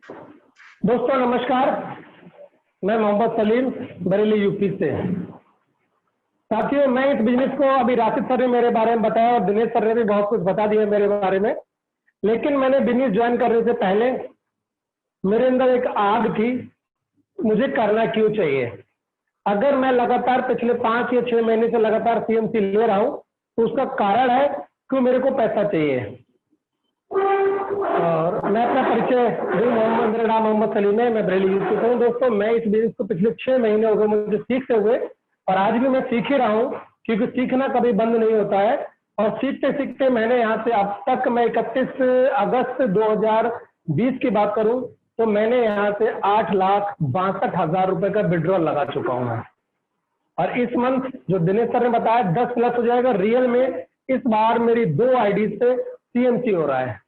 दोस्तों नमस्कार। मैं मोहम्मद सलीम बरेली यूपी से। साथियों, मैं इस बिजनेस को अभी राशिद सर ने मेरे बारे में बताया और दिनेश सर ने भी बहुत कुछ बता दिया मेरे बारे में। लेकिन मैंने बिजनेस ज्वाइन करने से पहले मेरे अंदर एक आग थी, मुझे करना क्यों चाहिए। अगर मैं लगातार पिछले 5 या 6 महीने से लगातार सीएमसी ले रहा हूँ तो उसका कारण है कि मेरे को पैसा चाहिए। और मैं अपना परिचय दूं, मेरा नाम मोहम्मद सलीम है, मैं बरेली यूपी से हूँ। दोस्तों, मैं इस बिजनेस को पिछले 6 महीने हो गए मुझे सीखते हुए, और आज भी मैं सीख ही रहा हूँ क्योंकि सीखना कभी बंद नहीं होता है। और सीखते सीखते मैंने यहाँ से अब तक, मैं 31 अगस्त 2020 की बात करूँ तो मैंने यहाँ से 8,62,000 रुपए का विड्रॉल लगा चुका हूँ मैं। और इस मंथ जो दिनेश सर ने बताया 10 प्लस हो जाएगा, रियल में इस बार मेरी 2 आईडी से सीएमसी हो रहा है।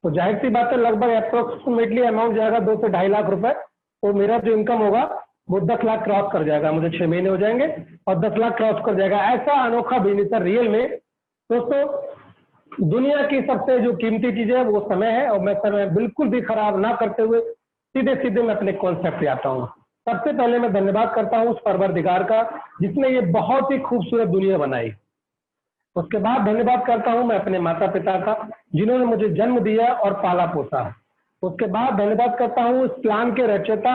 तो जाहिर सी बात है, लगभग अप्रोक्सीमेटली अमाउंट जाएगा 2 से 2.5 लाख रुपए। तो मेरा जो इनकम होगा वो 10 लाख क्रॉस कर जाएगा, मुझे 6 महीने हो जाएंगे और 10 लाख क्रॉस कर जाएगा। ऐसा अनोखा बिजनेस है रियल में। दोस्तों, दुनिया की सबसे जो कीमती चीज है वो समय है, और मैं समय बिल्कुल भी खराब ना करते हुए सीधे सीधे मैं अपने कॉन्सेप्ट पे आता हूँ। सबसे पहले मैं धन्यवाद करता हूँ उस परवरदिगार का जिसने ये बहुत ही खूबसूरत दुनिया बनाई। उसके बाद धन्यवाद करता हूं मैं अपने माता पिता का जिन्होंने मुझे जन्म दिया और पाला पोसा। उसके बाद धन्यवाद करता हूं इस प्लान के रचयिता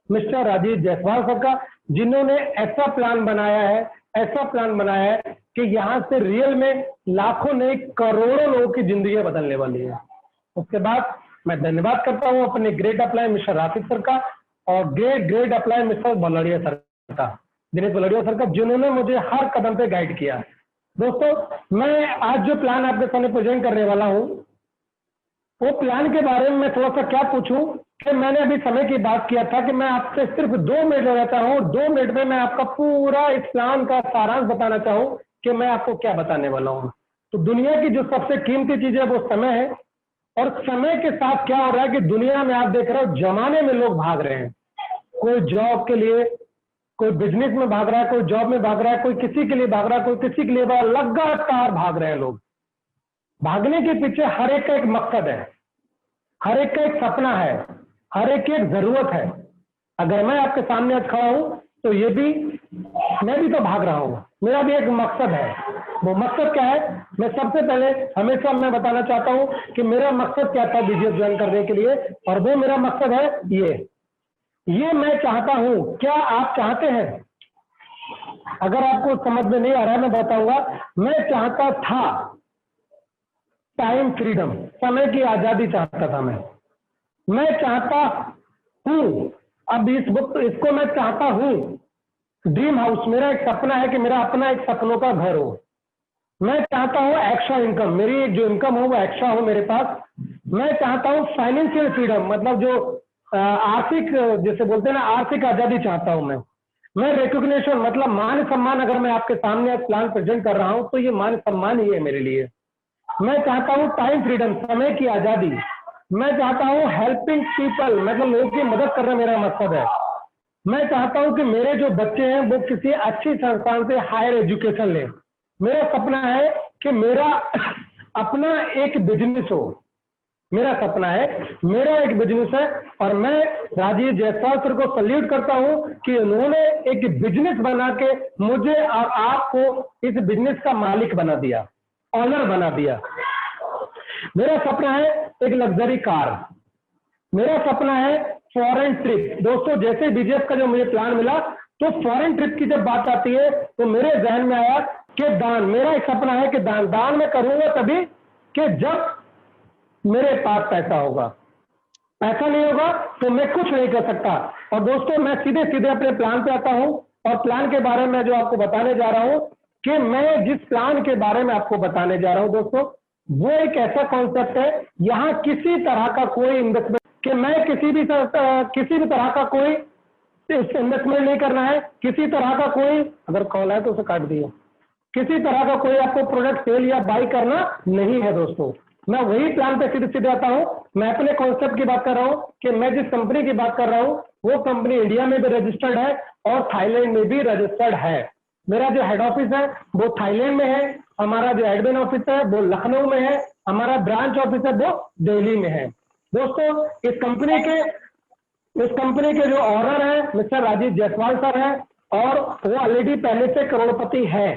मिस्टर राजीव जायसवाल सर का, जिन्होंने ऐसा प्लान बनाया है कि यहाँ से रियल में लाखों नहीं करोड़ों लोगों की जिंदगी बदलने वाली है। उसके बाद मैं धन्यवाद करता हूँ अपने great apply mister Rashid sir का और ग्रेट अप्लाई मिस्टर बलड़िया सर का, दिनेश बलड़िया सर का, जिन्होंने मुझे हर कदम पे गाइड किया। दोस्तों, मैं आज जो प्लान आपके सामने प्रेजेंट करने वाला हूं वो प्लान के बारे में मैं थोड़ा सा क्या पूछूं कि मैंने अभी समय की बात किया था कि मैं आपसे सिर्फ 2 मिनट रहता हूं, 2 मिनट में मैं आपका पूरा इस प्लान का सारांश बताना चाहूं कि मैं आपको क्या बताने वाला हूं। तो दुनिया की जो सबसे कीमती चीज है वो समय है। और समय के साथ क्या हो रहा है कि दुनिया में आप देख रहे हो जमाने में लोग भाग रहे हैं। कोई जॉब के लिए, कोई बिजनेस में भाग रहा है, कोई जॉब में भाग रहा है, कोई किसी के लिए भाग रहा है, कोई किसी के लिए भाग, लगातार भाग रहे हैं लोग। भागने के पीछे हर एक का एक मकसद है, हर एक का एक सपना है, हर एक की एक जरूरत है। अगर मैं आपके सामने आज खड़ा हूं तो मैं भी तो भाग रहा हूं, मेरा भी एक मकसद है। वो मकसद क्या है, मैं सबसे पहले हमेशा मैं बताना चाहता हूं कि मेरा मकसद क्या था बिजनेस ज्वाइन करने के लिए, और वो मेरा मकसद है ये मैं चाहता हूं। क्या आप चाहते हैं? अगर आपको समझ में नहीं आ रहा है मैं बताऊंगा। मैं चाहता था टाइम फ्रीडम, समय की आजादी चाहता था मैं चाहता हूं, अब इसको मैं चाहता हूं ड्रीम हाउस। मेरा एक सपना है कि मेरा अपना एक सपनों का घर हो। मैं चाहता हूं एक्स्ट्रा इनकम, मेरी जो इनकम हो वो एक्स्ट्रा हो मेरे पास। मैं चाहता हूं फाइनेंशियल फ्रीडम, मतलब जो आर्थिक, जैसे बोलते हैं ना, आर्थिक आजादी चाहता हूं मैं रिकॉग्निशन, मतलब मान सम्मान। अगर मैं आपके सामने प्लान प्रेजेंट कर रहा हूं तो ये मान सम्मान ही है मेरे लिए। मैं चाहता हूं टाइम फ्रीडम, समय की आजादी। मैं चाहता हूं हेल्पिंग पीपल, मतलब लोगों की मदद करना मेरा मकसद है। मैं चाहता हूं कि मेरे जो बच्चे हैं वो किसी अच्छी संस्थान से हायर एजुकेशन लें। मेरा सपना है कि मेरा अपना एक बिजनेस हो। मेरा सपना है, मेरा एक बिजनेस है, और मैं राजीव जायसवाल सर को सल्यूट करता हूं कि उन्होंने एक बिजनेस बना के मुझे और आपको इस बिजनेस का मालिक बना दिया, ऑनर बना दिया। मेरा सपना है एक लग्जरी कार। मेरा सपना है फॉरेन ट्रिप। दोस्तों, जैसे बिजनेस का जो मुझे प्लान मिला तो फॉरेन ट्रिप की जब बात आती है तो मेरे जहन में आया कि दान। मेरा एक सपना है कि दान मैं करूंगा तभी कि जब मेरे पास पैसा होगा। पैसा नहीं होगा तो मैं कुछ नहीं कर सकता। और दोस्तों, मैं सीधे सीधे अपने प्लान पे आता हूं, और प्लान के बारे में जो आपको बताने जा रहा हूं कि मैं जिस प्लान के बारे में आपको बताने जा रहा हूं दोस्तों, वो एक ऐसा कॉन्सेप्ट है, यहां किसी तरह का कोई इन्वेस्टमेंट, कि मैं किसी भी तरह का कोई इन्वेस्टमेंट नहीं करना है, किसी तरह का कोई, अगर कॉल है तो उसे काट दिए, किसी तरह का कोई आपको प्रोडक्ट सेल या बाई करना नहीं है दोस्तों। मैं वही प्लान पे सीधे सीधे आता हूं। मैं अपने कॉन्सेप्ट की बात कर रहा हूं कि मैं जिस कंपनी की बात कर रहा हूं वो कंपनी इंडिया में भी रजिस्टर्ड है और थाईलैंड में भी रजिस्टर्ड है। मेरा जो हेड ऑफिस है वो थाईलैंड में है, हमारा जो एडमिन ऑफिस है वो लखनऊ में है, हमारा ब्रांच ऑफिस है वो दिल्ली में है। दोस्तों इस कंपनी के जो ऑनर है मिस्टर राजीव जायसवाल सर है, और वो ऑलरेडी पहले से करोड़पति है।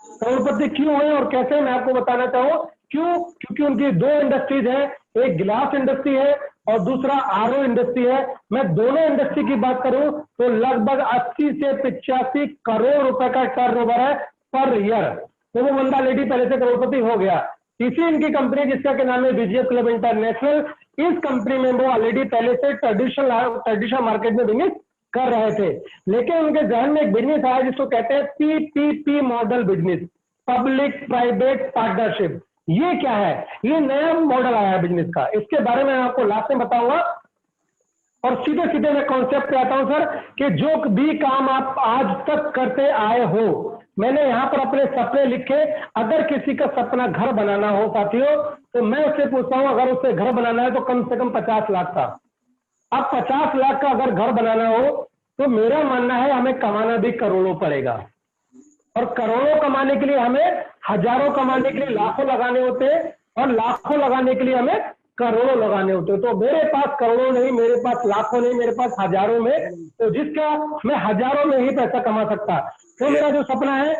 करोड़पति क्यों है और कैसे, मैं आपको बताना चाहूँ। क्योंकि उनकी दो इंडस्ट्रीज है, एक गिलास इंडस्ट्री है और दूसरा आरओ इंडस्ट्री है। मैं दोनों इंडस्ट्री की बात करूं तो लगभग 80 से 85 करोड़ रुपए का टर्नओवर है पर ईयर। तो वो बंदा ऑलरेडी पहले से करोड़पति हो गया। तीसरी इनकी कंपनी जिसका के नाम है विजय क्लब इंटरनेशनल, इस कंपनी में वो ऑलरेडी पहले से ट्रेडिशनल मार्केट में बिजनेस कर रहे थे, लेकिन उनके जहन में एक बिजनेस आया जिसको कहते हैं PPP model business, public private partnership. ये क्या है? ये नया मॉडल आया है बिजनेस का, इसके बारे में आपको लास्ट में बताऊंगा। और सीधे सीधे मैं कॉन्सेप्ट पे आता हूं सर, कि जो भी काम आप आज तक करते आए हो, मैंने यहाँ पर अपने सपने लिखे। अगर किसी का सपना घर बनाना हो साथियों, तो मैं उससे पूछता हूं, अगर उसे घर बनाना है तो कम से कम 50 लाख का। अब 50 लाख का अगर घर बनाना हो तो मेरा मानना है हमें कमाना भी करोड़ों पड़ेगा, और करोड़ों कमाने के लिए हमें हजारों कमाने के लिए लाखों लगाने होते हैं, और लाखों लगाने के लिए हमें करोड़ों लगाने होते हैं। तो मेरे पास करोड़ों नहीं, मेरे पास लाखों नहीं, मेरे पास हजारों में, तो जिसका मैं हजारों में ही पैसा कमा सकता। तो मेरा जो सपना है,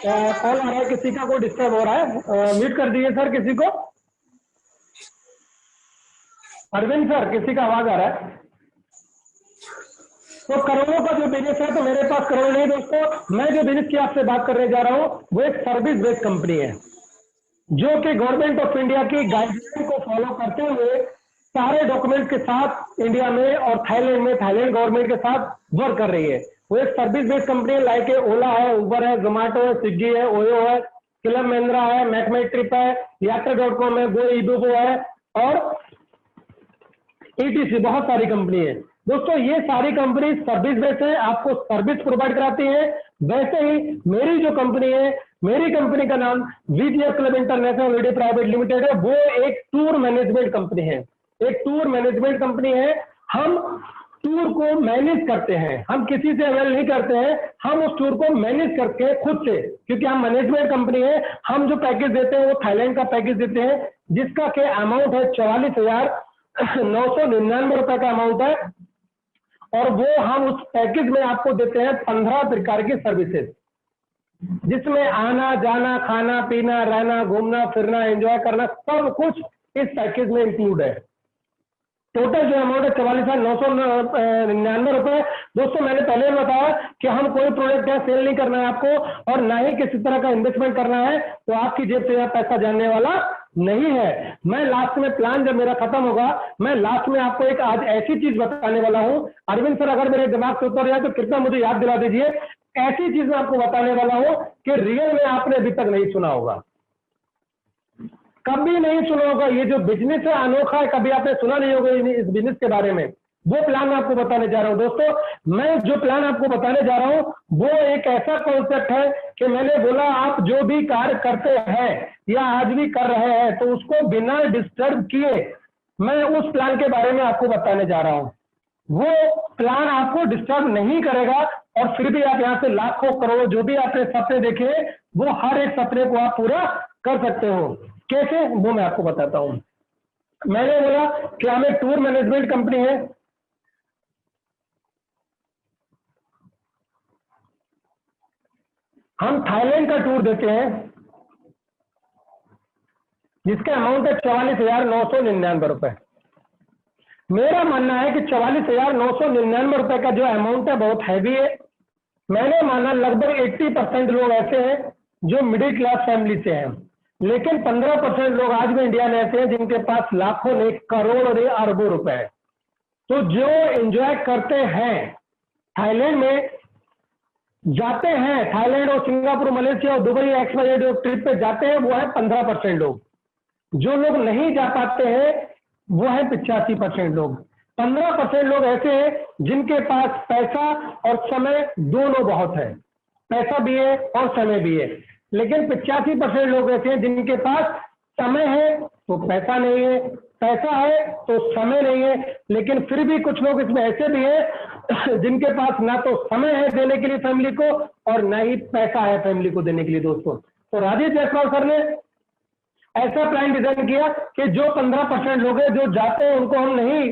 कॉल आ रहा है किसी का, कोई डिस्टर्ब हो रहा है, म्यूट कर दीजिए सर किसी को। अरविंद सर, किसी का आवाज आ रहा है। तो करोड़ों का जो बिजनेस है, तो मेरे पास करोड़ नहीं दोस्तों। मैं जो बिजनेस की आपसे बात करने जा रहा हूं वो एक सर्विस बेस्ड कंपनी है, जो कि गवर्नमेंट ऑफ इंडिया की गाइडलाइन को फॉलो करते हुए सारे डॉक्यूमेंट के साथ इंडिया में और थाईलैंड में थाईलैंड गवर्नमेंट के साथ वर्क कर रही है। वो एक सर्विस बेस्ड कंपनी है, लाइक ओला है, उबर है, जोमेटो है, स्विगी है, ओयो है, क्लब महिंद्रा है, मैकमेट ट्रिप है, यात्रा.com है, गो ईबुको है, और ETC, बहुत सारी कंपनी है दोस्तों। ये सारी कंपनी सर्विस बेस्ड है, आपको सर्विस प्रोवाइड कराती है। वैसे ही मेरी जो कंपनी है, मेरी कंपनी का नाम VGF club international private limited है। वो एक टूर मैनेजमेंट कंपनी है, एक टूर मैनेजमेंट कंपनी है। हम टूर को मैनेज करते हैं, हम किसी से अवेल नहीं करते हैं, हम उस टूर को मैनेज करते हैं खुद से, क्योंकि हम मैनेजमेंट कंपनी है। हम जो पैकेज देते हैं वो थाईलैंड का पैकेज देते हैं, जिसका के अमाउंट है 44,999 रुपए का अमाउंट है, और वो हम उस पैकेज में आपको देते हैं 15 प्रकार की सर्विसेज, जिसमें आना जाना, खाना पीना, रहना, घूमना फिरना, एंजॉय करना, सब कुछ इस पैकेज में इंक्लूड है। टोटल जो अमाउंट है 44,999 रुपए। दोस्तों मैंने पहले भी बताया कि हम कोई प्रोडक्ट है सेल नहीं करना है आपको, और ना ही किसी तरह का इन्वेस्टमेंट करना है, तो आपकी जेब से यह पैसा जाने वाला नहीं है। मैं लास्ट में प्लान जब मेरा खत्म होगा, मैं लास्ट में आपको एक आज ऐसी चीज बताने वाला हूं। अरविंद सर, अगर मेरे दिमाग से उतर जाए तो कृपया मुझे याद दिला दीजिए। ऐसी चीज मैं आपको बताने वाला हूं कि रियल में आपने अभी तक नहीं सुना होगा, कभी नहीं सुना होगा। ये जो बिजनेस है अनोखा है, कभी आपने सुना नहीं होगा इस बिजनेस के बारे में। वो प्लान मैं आपको बताने जा रहा हूं दोस्तों। मैं जो प्लान आपको बताने जा रहा हूं वो एक ऐसा कॉन्सेप्ट है कि मैंने बोला आप जो भी कार्य करते हैं या आज भी कर रहे हैं, तो उसको बिना डिस्टर्ब किए मैं उस प्लान के बारे में आपको बताने जा रहा हूं। वो प्लान आपको डिस्टर्ब नहीं करेगा, और फिर भी आप यहाँ से लाखों करोड़ों जो भी आपने सपने देखे, वो हर एक सपने को आप पूरा कर सकते हो। कैसे, वो मैं आपको बताता हूं। मैंने बोला कि हम एक टूर मैनेजमेंट कंपनी है। हम थाईलैंड का टूर देते हैं, जिसका अमाउंट है 44,999 रुपए। मेरा मानना है कि 44,999 रुपए का जो अमाउंट है बहुत हैवी है। मैंने माना लगभग 80% लोग ऐसे हैं जो मिडिल क्लास फैमिली से हैं, लेकिन 15% लोग आज भी इंडिया में ऐसे हैं जिनके पास लाखों नहीं, करोड़ों नहीं, अरबों रुपए है। तो जो एंजॉय करते हैं थाईलैंड में, जाते हैं थाईलैंड और सिंगापुर, मलेशिया और दुबई एक्सपायरी ट्रिप पे जाते हैं, वो है 15% लोग। जो लोग नहीं जा पाते हैं वो है 85% लोग। 15% लोग ऐसे हैं जिनके पास पैसा और समय दोनों बहुत है, पैसा भी है और समय भी है। लेकिन 85% लोग ऐसे हैं जिनके पास समय है तो पैसा नहीं है, पैसा है तो समय नहीं है। लेकिन फिर भी कुछ लोग इसमें ऐसे भी हैं जिनके पास ना तो समय है देने के लिए फैमिली को, और ना ही पैसा है फैमिली को देने के लिए दोस्तों। तो राजीव जायसवाल सर ने ऐसा प्लान डिजाइन किया कि जो 15% लोग हैं जो जाते हैं उनको हम नहीं,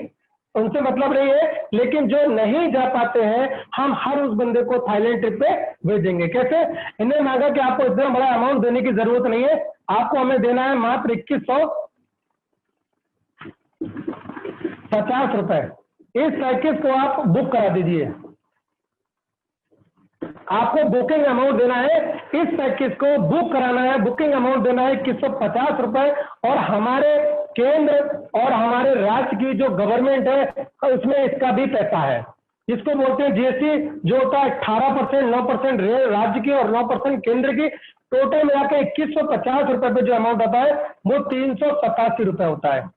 उनसे मतलब नहीं है, लेकिन जो नहीं जा पाते हैं हम हर उस बंदे को थाईलैंड ट्रिप पे भेजेंगे। कैसे? इन्हें मांगा कि आपको इतना बड़ा अमाउंट देने की जरूरत नहीं है, आपको हमें देना है मात्र 2150 रुपए। इस पैकेज को आप बुक करा दीजिए। आपको बुकिंग अमाउंट देना है, इस पैकेज को बुक कराना है, बुकिंग अमाउंट देना है 2150 रुपए। और हमारे केंद्र और हमारे राज्य की जो गवर्नमेंट है उसमें इसका भी पैसा है, जिसको बोलते हैं जीएसटी, जो होता है 18%, 9% राज्य की और 9% केंद्र की। टोटल मिला के 2150 रुपए पे जो अमाउंट आता है वो 387 रुपए होता है।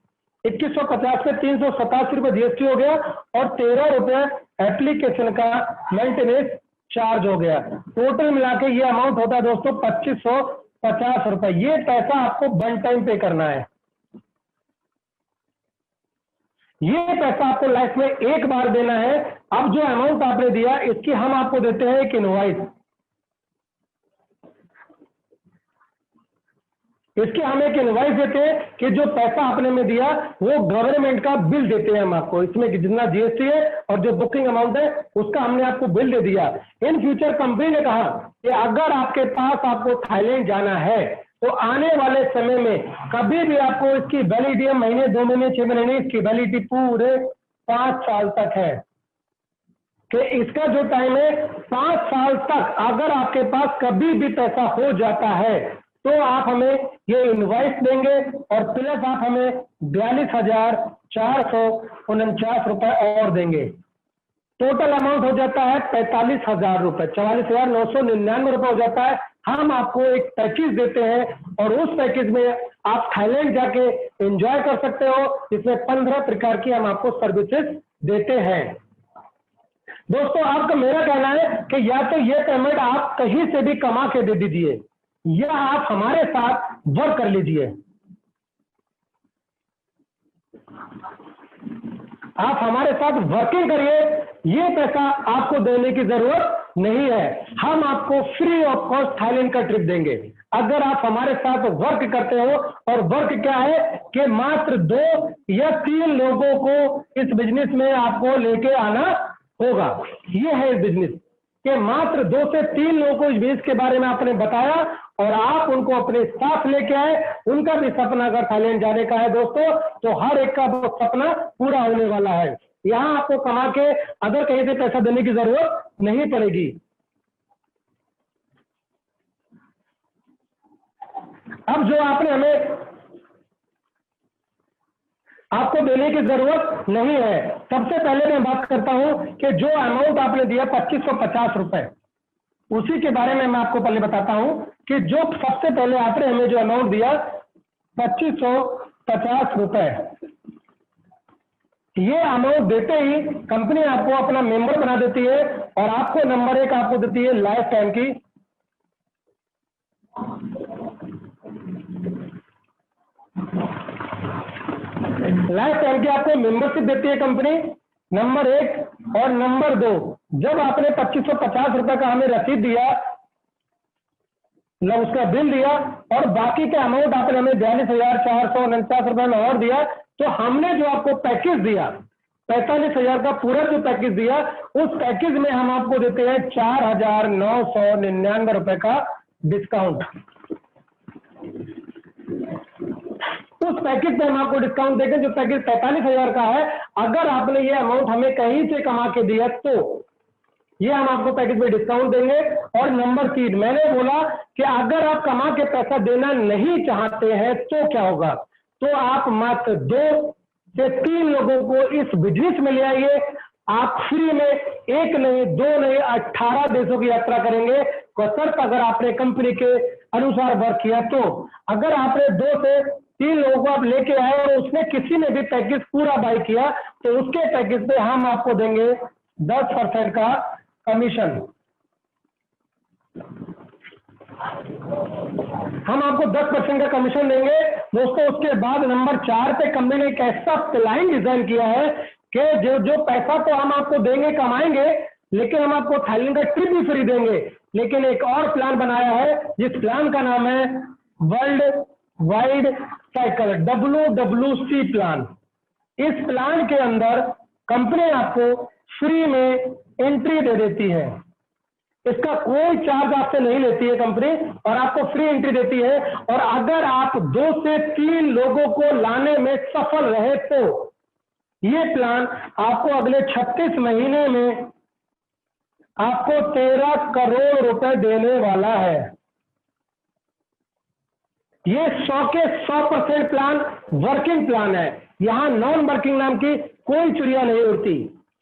2150 पे 387 रुपए जीएसटी हो गया और 13 रुपए एप्लीकेशन का मेंटेनेंस चार्ज हो गया। टोटल मिला के ये अमाउंट होता है दोस्तों 2550 रुपए। ये पैसा आपको वन टाइम पे करना है। ये पैसा आपको लाइफ में एक बार देना है। अब जो अमाउंट आपने दिया इसकी हम आपको देते हैं एक इनवॉइस। इसकी हम एक इनवॉइस देते हैं कि जो पैसा आपने में दिया वो गवर्नमेंट का बिल देते हैं हम आपको, इसमें जितना जीएसटी है और जो बुकिंग अमाउंट है उसका हमने आपको बिल दे दिया। इन फ्यूचर कंपनी ने कहा कि अगर आपके पास आपको थाईलैंड जाना है तो आने वाले समय में कभी भी आपको इसकी वैलिडिटी महीने, 2 महीने, 6 महीने नहीं, इसकी वैलिडिटी पूरे 5 साल तक है। कि इसका जो टाइम है 5 साल तक, अगर आपके पास कभी भी पैसा हो जाता है तो आप हमें ये इनवॉइस देंगे और प्लस आप हमें 42,449 रुपए और देंगे। टोटल अमाउंट हो जाता है 45,000 रुपए, 44,999 रुपए हो जाता है। हम आपको एक पैकेज देते हैं और उस पैकेज में आप थाईलैंड जाके एंजॉय कर सकते हो, जिसमें 15 प्रकार की हम आपको सर्विसेज देते हैं। दोस्तों आपका मेरा कहना है कि या तो ये पेमेंट आप कहीं से भी कमा के दे दीजिए या आप हमारे साथ वर्क कर लीजिए। आप हमारे साथ वर्किंग करिए, ये पैसा आपको देने की जरूरत नहीं है। हम आपको फ्री ऑफ कॉस्ट थाईलैंड का ट्रिप देंगे अगर आप हमारे साथ वर्क करते हो। और वर्क क्या है कि मात्र 2 या 3 लोगों को इस बिजनेस में आपको लेके आना होगा। ये है इस बिजनेस कि मात्र 2 से 3 लोगों को इस बिजनेस के बारे में आपने बताया और आप उनको अपने साथ लेके आए। उनका भी सपना अगर थाईलैंड जाने का है दोस्तों तो हर एक का वो सपना पूरा होने वाला है। यहाँ आपको कमा के अगर कहीं से पैसा देने की जरूरत नहीं पड़ेगी। अब जो आपने हमें आपको देने की जरूरत नहीं है। सबसे पहले मैं बात करता हूं कि जो अमाउंट आपने दिया 2550 रुपए, उसी के बारे में मैं आपको पहले बताता हूं कि जो सबसे पहले आपने हमें जो अमाउंट दिया 2550 रुपए, ये अमाउंट देते ही कंपनी आपको अपना मेंबर बना देती है और आपको नंबर 1 आपको देती है लाइफ टाइम की आपको मेंबरशिप देती है कंपनी, नंबर 1। और नंबर 2, जब आपने 2550 रुपए का हमें रसीद दिया, उसका बिल दिया और बाकी का अमाउंट आपने हमें 42,449 रुपए में और दिया, तो हमने जो आपको पैकेज दिया 45,000 का पूरा जो पैकेज दिया, उस पैकेज में हम आपको देते हैं 4,999 रुपए का डिस्काउंट। उस पैकेज पे हम आपको डिस्काउंट देंगे जो पैकेज 45,000 का है। अगर आपने ये अमाउंट हमें कहीं से कमा के दिया तो ये हम आपको पैकेज में डिस्काउंट देंगे। और नंबर 3, मैंने बोला कि अगर आप कमा के पैसा देना नहीं चाहते हैं तो क्या होगा, तो आप मात्र 2 से 3 लोगों को इस बिजनेस में ले आइए। आप फ्री में 1 नहीं, 2 नहीं, 18 देशों की यात्रा करेंगे, सिर्फ अगर आपने कंपनी के अनुसार वर्क किया तो। अगर आपने 2 से 3 लोगों को आप लेके आए और उसमें किसी ने भी पैकेज पूरा बाय किया तो उसके पैकेज पे हम आपको देंगे 10% का कमीशन। हम आपको 10% का कमीशन देंगे दोस्तों। उसके बाद नंबर 4 पे कंपनी ने एक ऐसा प्लान डिजाइन किया है कि जो पैसा तो हम आपको देंगे, कमाएंगे, लेकिन हम आपको थाईलैंड का ट्रिप भी फ्री देंगे। लेकिन एक और प्लान बनाया है जिस प्लान का नाम है world wide cycle WWC plan. इस प्लान के अंदर कंपनी आपको फ्री में एंट्री दे देती है, इसका कोई चार्ज आपसे नहीं लेती है कंपनी और आपको फ्री एंट्री देती है। और अगर आप 2 से 3 लोगों को लाने में सफल रहे तो ये प्लान आपको अगले 36 महीने में आपको 13 करोड़ रुपए देने वाला है। ये 100 के 100% प्लान वर्किंग प्लान है, यहां नॉन वर्किंग नाम की कोई चुड़िया नहीं उड़ती।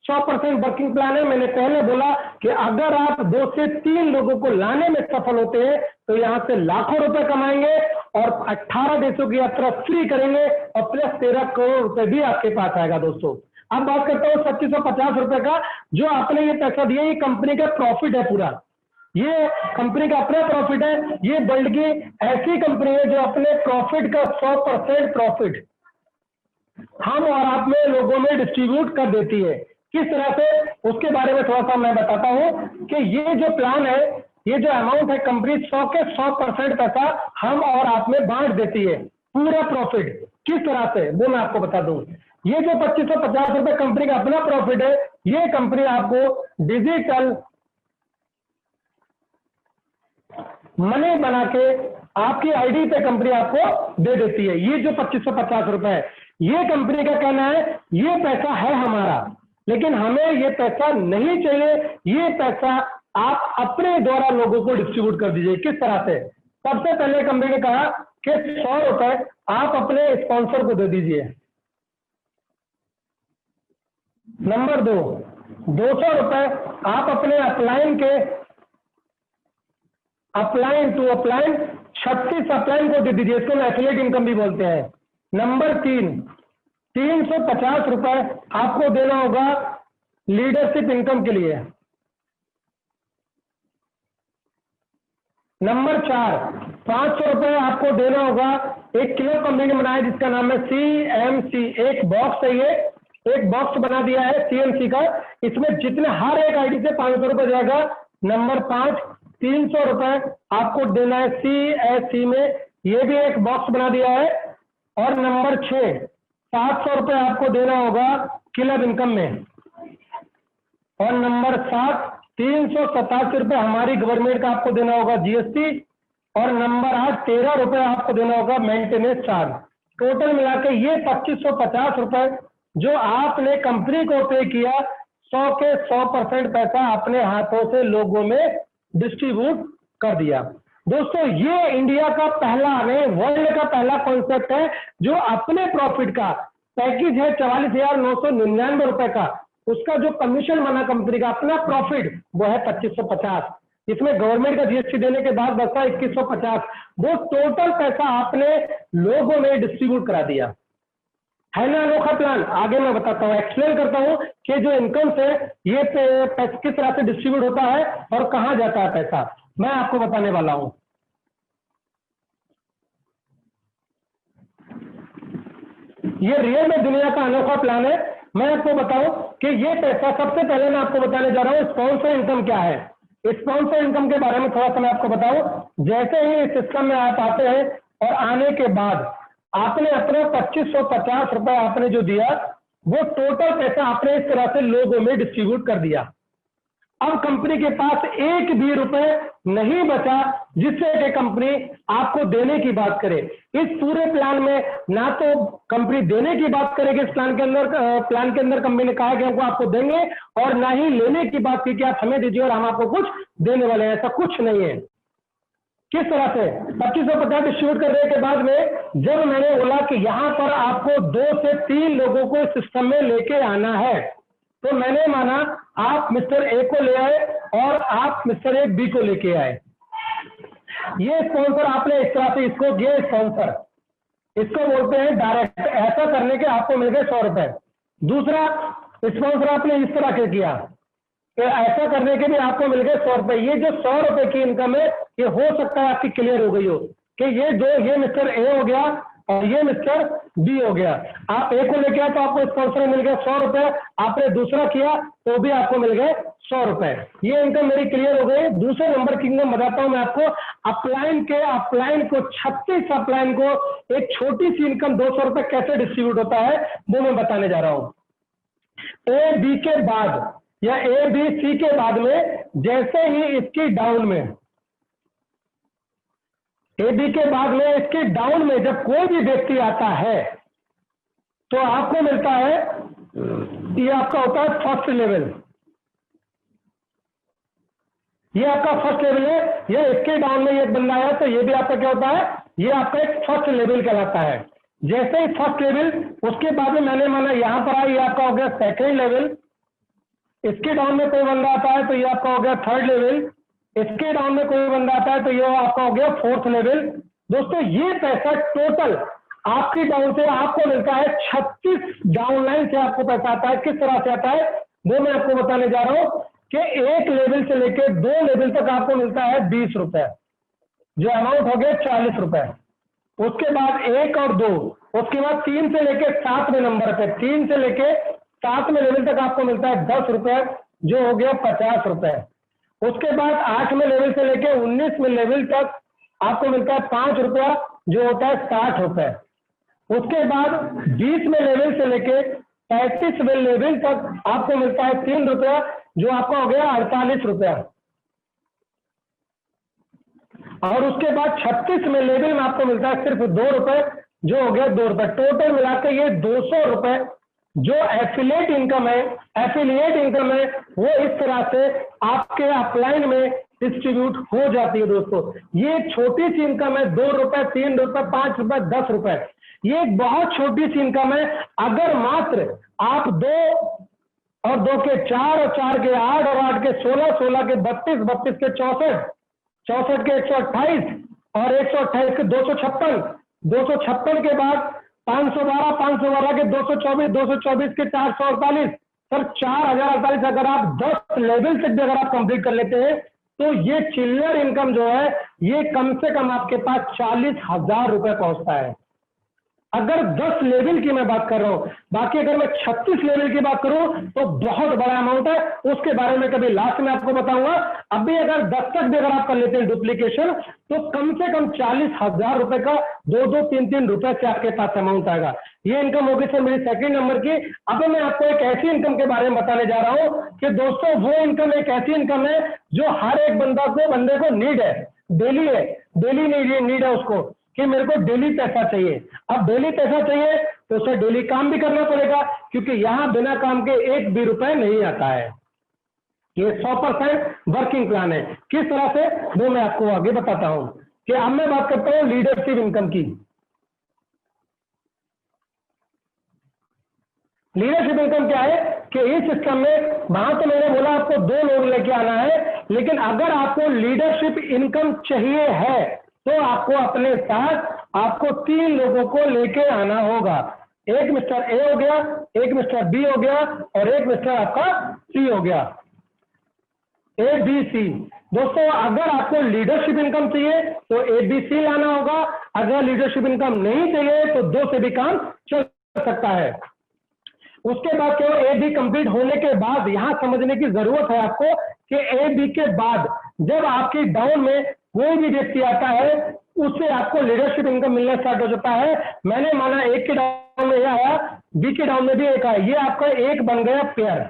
100% वर्किंग प्लान है। मैंने पहले बोला कि अगर आप 2 से 3 लोगों को लाने में सफल होते हैं तो यहां से लाखों रुपए कमाएंगे और 18 देशों की यात्रा फ्री करेंगे और प्लस 13 करोड़ रुपए भी आपके पास आएगा। दोस्तों अब बात करता हूं 2550 रुपए का, जो आपने ये पैसा दिया ये कंपनी का प्रॉफिट है, पूरा ये कंपनी का अपना प्रॉफिट है। ये वर्ल्ड की ऐसी कंपनी है जो अपने प्रॉफिट का 100% प्रॉफिट हम और आप में लोगों में डिस्ट्रीब्यूट कर देती है। किस तरह से, उसके बारे में थोड़ा सा मैं बताता हूं कि ये जो प्लान है, ये जो अमाउंट है, कंपनी 100 के 100% पैसा हम और आप में बांट देती है, पूरा प्रॉफिट। किस तरह से वो मैं आपको बता दूं। ये जो 2550 रुपए कंपनी का अपना प्रॉफिट है, ये कंपनी आपको डिजिटल मनी बना के आपकी आईडी पे कंपनी आपको दे देती है। ये जो 2550 रुपए है, ये कंपनी का कहना है ये पैसा है हमारा, लेकिन हमें ये पैसा नहीं चाहिए, ये पैसा आप अपने द्वारा लोगों को डिस्ट्रीब्यूट कर दीजिए। किस तरह से? सबसे पहले कंपनी ने कहा कि 100 रुपए आप अपने स्पॉन्सर को दे दीजिए। नंबर 2, 200 रुपए आप अपने अपलाइन के अपलाइन 36 अपलाइन को दे दीजिए, इसको एफिलिएट इनकम भी बोलते हैं। नंबर 3, 350 रुपए आपको देना होगा लीडरशिप इनकम के लिए। नंबर 4, 500 रुपए आपको देना होगा, एक किलो कंपनी ने बनाया जिसका नाम है CMC, एक बॉक्स है, ये एक बॉक्स बना दिया है CMC का, इसमें जितने हर एक आईडी से 500 रुपए जाएगा। नंबर 5, 300 रुपए आपको देना है CSC में, ये भी एक बॉक्स बना दिया है। और नंबर 6, 700 रुपए आपको देना होगा क्लब इनकम में। और नंबर 7, 387 रुपए हमारी गवर्नमेंट का आपको देना होगा GST। और नंबर 8, 13 रुपए आपको देना होगा मेंटेनेंस चार्ज। टोटल मिला के ये 2550 रुपए जो आपने कंपनी को पे किया, 100 के 100% पैसा अपने हाथों से लोगों में डिस्ट्रीब्यूट कर दिया। दोस्तों ये इंडिया का पहला नहीं, वर्ल्ड का पहला कॉन्सेप्ट है जो अपने प्रॉफिट का पैकेज है 44,999 रुपए का, उसका जो कमीशन बना कंपनी का अपना प्रॉफिट वो है 2550, इसमें गवर्नमेंट का GST देने के बाद बचा 2150। वो टोटल पैसा आपने लोगों में डिस्ट्रीब्यूट करा दिया। है ना अनोखा प्लान? आगे मैं बताता हूँ, एक्सप्लेन करता हूँ कि जो इनकम से ये किस तरह से डिस्ट्रीब्यूट होता है और कहां जाता है पैसा, मैं आपको बताने वाला हूं। ये रियल में दुनिया का अनोखा प्लान है। मैं आपको बताऊं कि ये पैसा, सबसे पहले मैं आपको बताने जा रहा हूं स्पॉन्सर इनकम क्या है। स्पॉन्सर इनकम के बारे में थोड़ा सा मैं आपको बताऊं। जैसे ही इस सिस्टम में आप आते हैं और आने के बाद आपने अपना 2550 रुपए आपने जो दिया, वो टोटल पैसा आपने इस तरह से लोगों में डिस्ट्रीब्यूट कर दिया। अब कंपनी के पास एक भी रुपए नहीं बचा जिससे कि कंपनी आपको देने की बात करे। इस पूरे प्लान में ना तो कंपनी देने की बात करेगी, इस प्लान के अंदर कंपनी ने कहा कि हमको आपको देंगे, और ना ही लेने की बात की कि आप हमें दीजिए और हम आपको कुछ देने वाले हैं, ऐसा कुछ नहीं है। किस तरह से 2550 डिस्ट्रीब्यूट करने के बाद में जब मैंने बोला कि यहां पर आपको 2 से 3 लोगों को सिस्टम में लेके आना है, तो मैंने माना आप मिस्टर ए को ले आए और आप मिस्टर ए बी को लेके आए। ये स्पॉन्सर आपने इस तरह से इसको दिए, स्पॉन्सर इसको बोलते हैं डायरेक्ट। ऐसा करने के आपको मिल गए 100 रुपए। दूसरा स्पॉन्सर आपने इस तरह के किया कि ऐसा करने के भी आपको मिल गए 100 रुपए। ये जो 100 रुपए की इनकम है, ये हो सकता है आपकी क्लियर हो गई हो कि ये मिस्टर ए हो गया और ये मिस्टर बी हो गया। आप ए को लेके आए तो आपको स्पॉन्सर मिल गया 100 रुपए, आपने दूसरा किया तो भी आपको मिल गए 100 रुपए। ये इनकम मेरी क्लियर हो गई। दूसरे नंबर की इनकम बताता हूं मैं आपको। अपलाइन को 36 अपलाइन को एक छोटी सी इनकम 200 रुपए कैसे डिस्ट्रीब्यूट होता है वो मैं बताने जा रहा हूं। ए बी के बाद या ए बी सी के बाद में जैसे ही इसकी डाउन में, ए बी के बाद में इसकी डाउन में जब कोई भी व्यक्ति आता है तो आपको मिलता है, ये आपका होता है फर्स्ट लेवल। ये आपका फर्स्ट लेवल है। ये इसके डाउन में एक बंदा आया तो ये भी आपका क्या होता है, ये आपका एक फर्स्ट लेवल कहलाता है। जैसे ही फर्स्ट लेवल, उसके बाद में मैंने माना यहां पर आया, ये आपका हो गया सेकेंड लेवल। इसके डाउन में कोई बंदा आता है तो ये आपका हो गया थर्ड लेवल। इसके डाउन में कोई बंदा आता है तो ये आपका हो गया फोर्थ लेवल। दोस्तों ये पैसा टोटल आपकी डाउन से आपको मिलता है 36 डाउनलाइन से आपको पैसा आता है। किस तरह से आता है वो मैं आपको बताने जा रहा हूं कि एक लेवल से लेकर 2 लेवल तक आपको मिलता है 20 रुपए, जो अमाउंट हो गया 40 रुपए। उसके बाद 1 और 2, उसके बाद 3 से लेकर 7वें नंबर पे, 3 से लेकर 7वें लेवल तक आपको मिलता है 10 रुपए, जो हो गया 50 रुपए। उसके बाद 8वें लेवल से लेकर 19वें लेवल तक आपको मिलता है 5 रुपया, जो होता है 60 रुपए। उसके बाद 20वें लेवल से लेकर 35वें लेवल तक आपको मिलता है 3 रुपया, जो आपका हो गया 48 रुपया। और उसके बाद 36वें लेवल में आपको मिलता है सिर्फ 2 रुपए, जो हो गया 2 रुपए। टोटल मिलाकर ये 200 रुपए जो एफिलिएट इनकम है, एफिलिएट इनकम है, वो इस तरह से आपके अपलाइन में डिस्ट्रीब्यूट हो जाती है। दोस्तों ये छोटी सी इनकम है, 2 रुपए, 3 रुपए, 5 रुपए, 10 रुपए। ये एक बहुत छोटी सी इनकम है। अगर मात्र आप 2 और 2 के 4 और 4 के 8 और 8 के 16, 16 के 32, 32 के 64, 64 के 128 और 128 के 256, 256 के बाद 512, 512 के 224, 224 के 448, सर 4048। अगर आप 10 लेवल तक भी अगर आप कंप्लीट कर लेते हैं तो ये चिल्लर इनकम जो है ये कम से कम आपके पास 40,000 रुपए पहुंचता है। अगर 10 लेवल की मैं बात कर रहा हूं, बाकी अगर मैं 36 लेवल की बात करूं तो बहुत बड़ा अमाउंट है, उसके बारे में कभी लास्ट में आपको बताऊंगा। अभी अगर 10 तक भी अगर आप कर लेते हैं डुप्लीकेशन तो कम से कम 40,000 रुपए का 2-2, 3-3 रुपए से आपके पास अमाउंट आएगा। ये इनकम होगी सर मेरी सेकंड नंबर की। अब मैं आपको एक ऐसी इनकम के बारे में बताने जा रहा हूं कि दोस्तों वो इनकम एक ऐसी इनकम है जो हर एक बंदे को नीड है, डेली है, डेली नीड है उसको कि मेरे को डेली पैसा चाहिए। अब डेली पैसा चाहिए तो उसे डेली काम भी करना पड़ेगा, क्योंकि यहां बिना काम के 1 भी रुपए नहीं आता है। ये 100% वर्किंग प्लान है। किस तरह से वो मैं आपको आगे बताता हूं। कि अब मैं बात करता हूं लीडरशिप इनकम की। लीडरशिप इनकम क्या है कि इस सिस्टम में, वहां तो मैंने बोला आपको 2 लोग लेके आना है, लेकिन अगर आपको लीडरशिप इनकम चाहिए है तो आपको अपने साथ आपको 3 लोगों को लेके आना होगा। एक मिस्टर ए हो गया, एक मिस्टर बी हो गया और एक मिस्टर आपका सी हो गया, ए बी सी। दोस्तों अगर आपको लीडरशिप इनकम चाहिए तो ए बी सी लाना होगा। अगर लीडरशिप इनकम नहीं चाहिए तो 2 से भी काम चल सकता है। उसके बाद केवल ए बी कंप्लीट होने के बाद यहां समझने की जरूरत है आपको कि ए बी के बाद जब आपकी डाउन में कोई भी व्यक्ति आता है उससे आपको लीडरशिप इनकम मिलना स्टार्ट हो जाता है। मैंने माना एक के डाउन में यह आया, बी के डाउन में भी एक आया, ये आपका एक बन गया पेयर।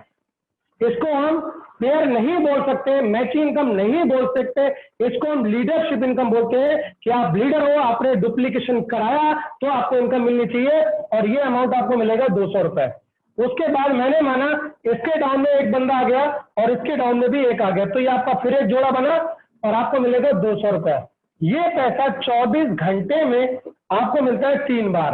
इसको हम पेयर नहीं बोल सकते, मैचिंग इनकम नहीं बोल सकते, इसको हम लीडरशिप इनकम बोलते हैं कि आप लीडर हो, आपने डुप्लीकेशन कराया तो आपको इनकम मिलनी चाहिए और ये अमाउंट आपको मिलेगा 200 रुपए। उसके बाद मैंने माना इसके डाउन में एक बंदा आ गया और इसके डाउन में भी एक आ गया, तो ये आपका फिर एक जोड़ा बना और आपको मिलेगा 200 रुपए। ये पैसा 24 घंटे में आपको मिलता है 3 बार।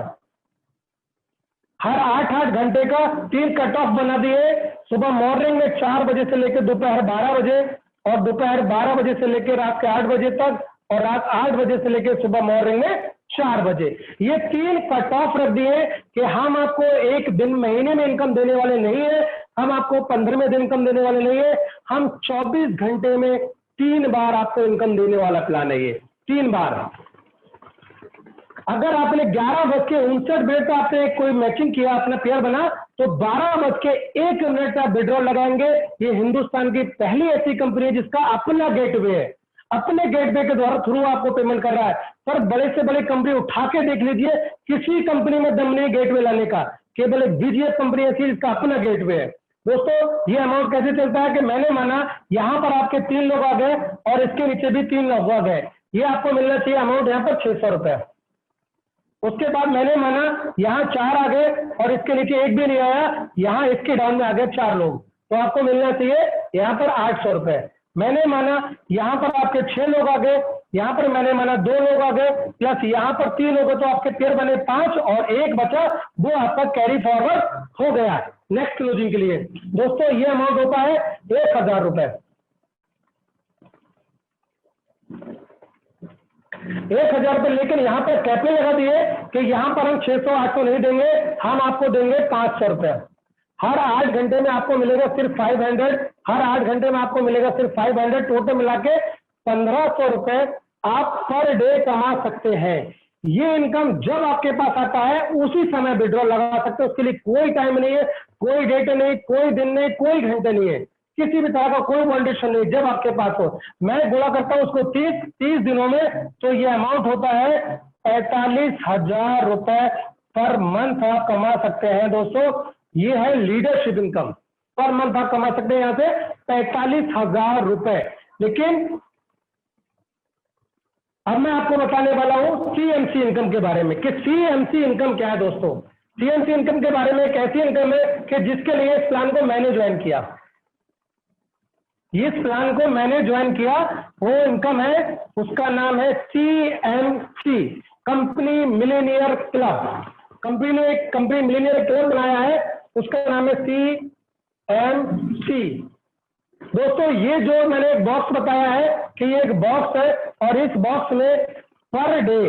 हर 8-8 घंटे का 3 कट ऑफ बना दिए। सुबह मॉर्निंग में 4 बजे से लेकर दोपहर 12 बजे और दोपहर 12 बजे से लेकर रात के 8 बजे तक और रात 8 बजे से लेकर सुबह मॉर्निंग में 4 बजे। ये 3 कट ऑफ रख दिए कि हम आपको एक दिन महीने में इनकम देने वाले नहीं है, हम आपको 15वें दिन इनकम देने वाले नहीं है, हम 24 घंटे में 3 बार आपको इनकम देने वाला प्लान है। ये 3 बार। अगर आपने 11:59 पे आपने कोई मैचिंग किया, अपना पेयर बना, तो 12:01 पे आप विड्रॉल लगाएंगे। ये हिंदुस्तान की पहली ऐसी कंपनी है जिसका अपना गेटवे है, अपने गेटवे के द्वारा थ्रू आपको पेमेंट कर रहा है। पर बड़े से बड़े कंपनी उठा के देख लीजिए, किसी कंपनी में दम नहीं गेटवे लाने का, केवल एक बीजीएस कंपनी ऐसी है जिसका अपना गेटवे है। दोस्तों ये अमाउंट कैसे चलता है कि मैंने माना यहां पर आपके 3 लोग आ गए और इसके नीचे भी 3 लोग आ गए, ये आपको मिलना चाहिए अमाउंट यहाँ पर 600 रुपए। उसके बाद मैंने माना यहाँ 4 आ गए और इसके नीचे एक भी नहीं आया, यहाँ इसके डाउन में आ गए 4 लोग, तो आपको मिलना चाहिए यहाँ पर 800 रुपए। मैंने माना यहाँ पर आपके 6 लोग आ गए, यहाँ पर मैंने माना 2 लोग आ गए, प्लस यहाँ पर 3 लोग, तो आपके पेयर बने 5 और एक बचा, वो आपका कैरी फॉरवर्ड हो गया नेक्स्ट क्लोजिंग के लिए। दोस्तों ये अमाउंट होता है 1000 रुपए। 1000 रुपए, लेकिन यहाँ पर कैपिंग लगा दिए कि यहाँ पर हम 600-800 नहीं देंगे, हम आपको देंगे 500 रुपए। हर 8 घंटे में आपको मिलेगा सिर्फ 500, हर 8 घंटे में आपको मिलेगा सिर्फ 500, टोटल मिला के 1500 रुपए आप पर डे कमा सकते हैं। ये इनकम जब आपके पास आता है उसी समय विड्रॉल लगा सकते हैं, उसके लिए कोई टाइम नहीं है, कोई डेट नहीं, कोई दिन नहीं, कोई घंटे नहीं है, किसी भी तरह का कोई कंडीशन नहीं, जब आपके पास हो। मैं गुणा करता हूं उसको 30 दिनों में, तो ये अमाउंट होता है 45,000 रुपए पर मंथ आप कमा सकते हैं। दोस्तों ये है लीडरशिप इनकम, पर मंथ आप कमा सकते हैं यहां से 45,000 रुपए। लेकिन अब मैं आपको बताने वाला हूं सीएमसी इनकम के बारे में कि सीएमसी इनकम क्या है। दोस्तों सीएमसी इनकम के बारे में एक ऐसी इनकम है कि जिसके लिए इस प्लान को मैंने ज्वाइन किया, इस प्लान को मैंने ज्वाइन किया, वो इनकम है, उसका नाम है CMC, company Millionaire club. Company ने एक कंपनी मिलेनियर क्लब बनाया है, उसका नाम है सीएमसी। दोस्तों ये जो मैंने एक बॉक्स बताया है कि ये एक बॉक्स है, और इस बॉक्स में पर डे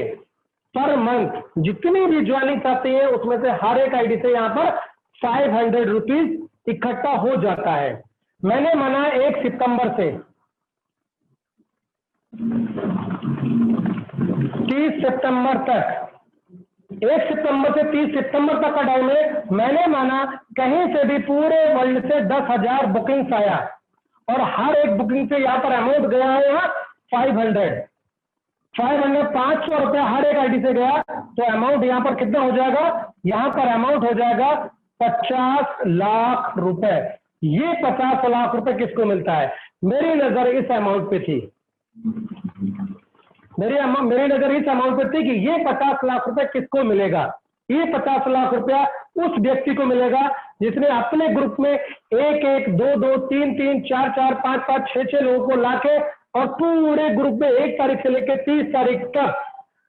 पर मंथ जितनी भी ज्वाइनिंग आती है उसमें से हर एक आईडी से यहाँ पर 500 रुपीज इकट्ठा हो जाता है। मैंने माना 1 सितंबर से 30 सितंबर तक, 1 सितंबर से 30 सितंबर तक का टाइम है। मैंने माना कहीं से भी पूरे वर्ल्ड से 10,000 बुकिंग्स आया और हर एक बुकिंग से यहाँ पर अमाउंट गया है यहाँ 500 500 रुपया हर एक आईडी से गया, तो अमाउंट यहाँ पर कितना हो जाएगा, यहाँ पर अमाउंट हो जाएगा 50 लाख रुपए। ये 50 लाख रुपए किसको मिलता है? मेरी नजर इस अमाउंट पे थी, मेरी नजर इस अमाउंट पे थी कि ये 50 लाख रुपए किसको मिलेगा। ये 50 लाख रुपया उस व्यक्ति को मिलेगा जिसने अपने ग्रुप में 1-1, 2-2, 3-3, 4-4, 5-5, 6-6 लोगों को लाके और पूरे ग्रुप में 1 तारीख से लेकर 30 तारीख तक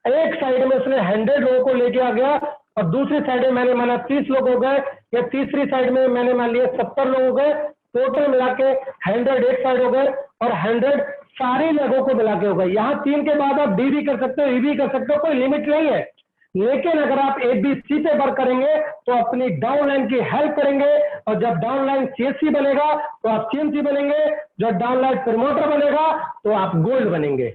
एक साइड में उसने 100 लोगों को लेके आ गया और दूसरी साइड में मैंने माना 30 लोग हो गए, या तीसरी साइड में मैंने मान लिया 70 लोग हो गए, टोटल मिला के 100 एक साइड हो गए और 100 सारे लोगों को मिला के हो गए। यहाँ 3 के बाद आप डी भी कर सकते हो, ई भी कर सकते हो, कोई लिमिट नहीं है। लेकिन अगर आप ABC पे वर्क करेंगे तो अपनी डाउनलाइन की हेल्प करेंगे, और जब डाउनलाइन CSC बनेगा तो आप CMC बनेंगे, जब डाउनलाइन प्रमोटर बनेगा तो आप गोल्ड बनेंगे।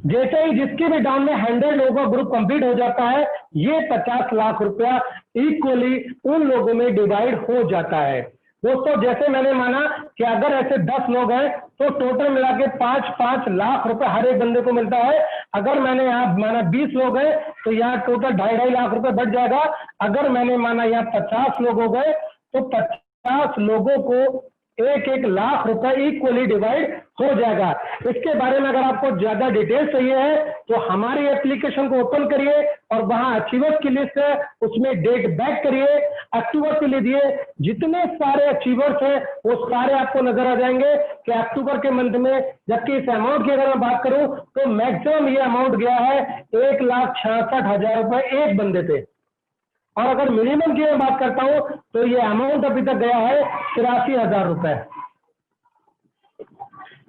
जैसे ही जिसके भी डाउन में 100 लोगों का ग्रुप कंप्लीट हो जाता है, ये 50 लाख रुपया इक्वली उन लोगों में डिवाइड हो जाता है। दोस्तों जैसे मैंने माना कि अगर ऐसे 10 लोग हैं तो टोटल मिला के 5-5 लाख रुपए हर एक बंदे को मिलता है। अगर मैंने यहाँ माना 20 लोग हैं तो यहाँ टोटल 2.5 लाख रुपए बढ़ जाएगा। अगर मैंने माना यहाँ 50 लोग हो गए तो 50 लोगों को 1-1 लाख रुपए इक्वली डिवाइड हो जाएगा। इसके बारे में अगर आपको ज्यादा डिटेल चाहिए है तो हमारी एप्लीकेशन को ओपन करिए और वहां अचीवर्स की लिस्ट है, उसमें डेट बैक करिए, अक्टूबर के लिए दिए जितने सारे अचीवर्स हैं वो सारे आपको नजर आ जाएंगे कि अक्टूबर के मंथ में, जबकि इस अमाउंट की अगर मैं बात करूं तो मैक्सिमम ये अमाउंट गया है 1,66,000 रुपए एक बंदे पे, और अगर मिनिमम की मैं बात करता हूं तो ये अमाउंट अभी तक गया है 83,000 रुपए,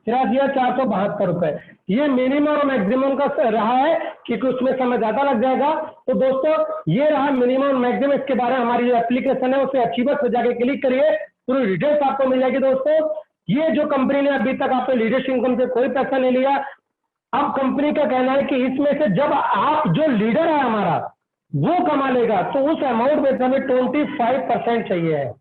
83,472 रुपए। ये मिनिमम और मैक्सिमम का रहा है क्योंकि उसमें समय ज्यादा लग जाएगा। तो दोस्तों ये रहा मिनिमम मैक्सिमम। इसके बारे में हमारी जो एप्लीकेशन है उसे अचीवर्स पे जाके क्लिक करिए, पूरी डिटेल्स आपको मिल जाएगी। दोस्तों ये जो कंपनी ने अभी तक आपने लीडरशिप इनकम से कोई पैसा नहीं लिया, अब कंपनी का कहना है कि इसमें से जब आप जो लीडर है हमारा वो कमा लेगा तो उस अमाउंट में हमें 25% चाहिए है,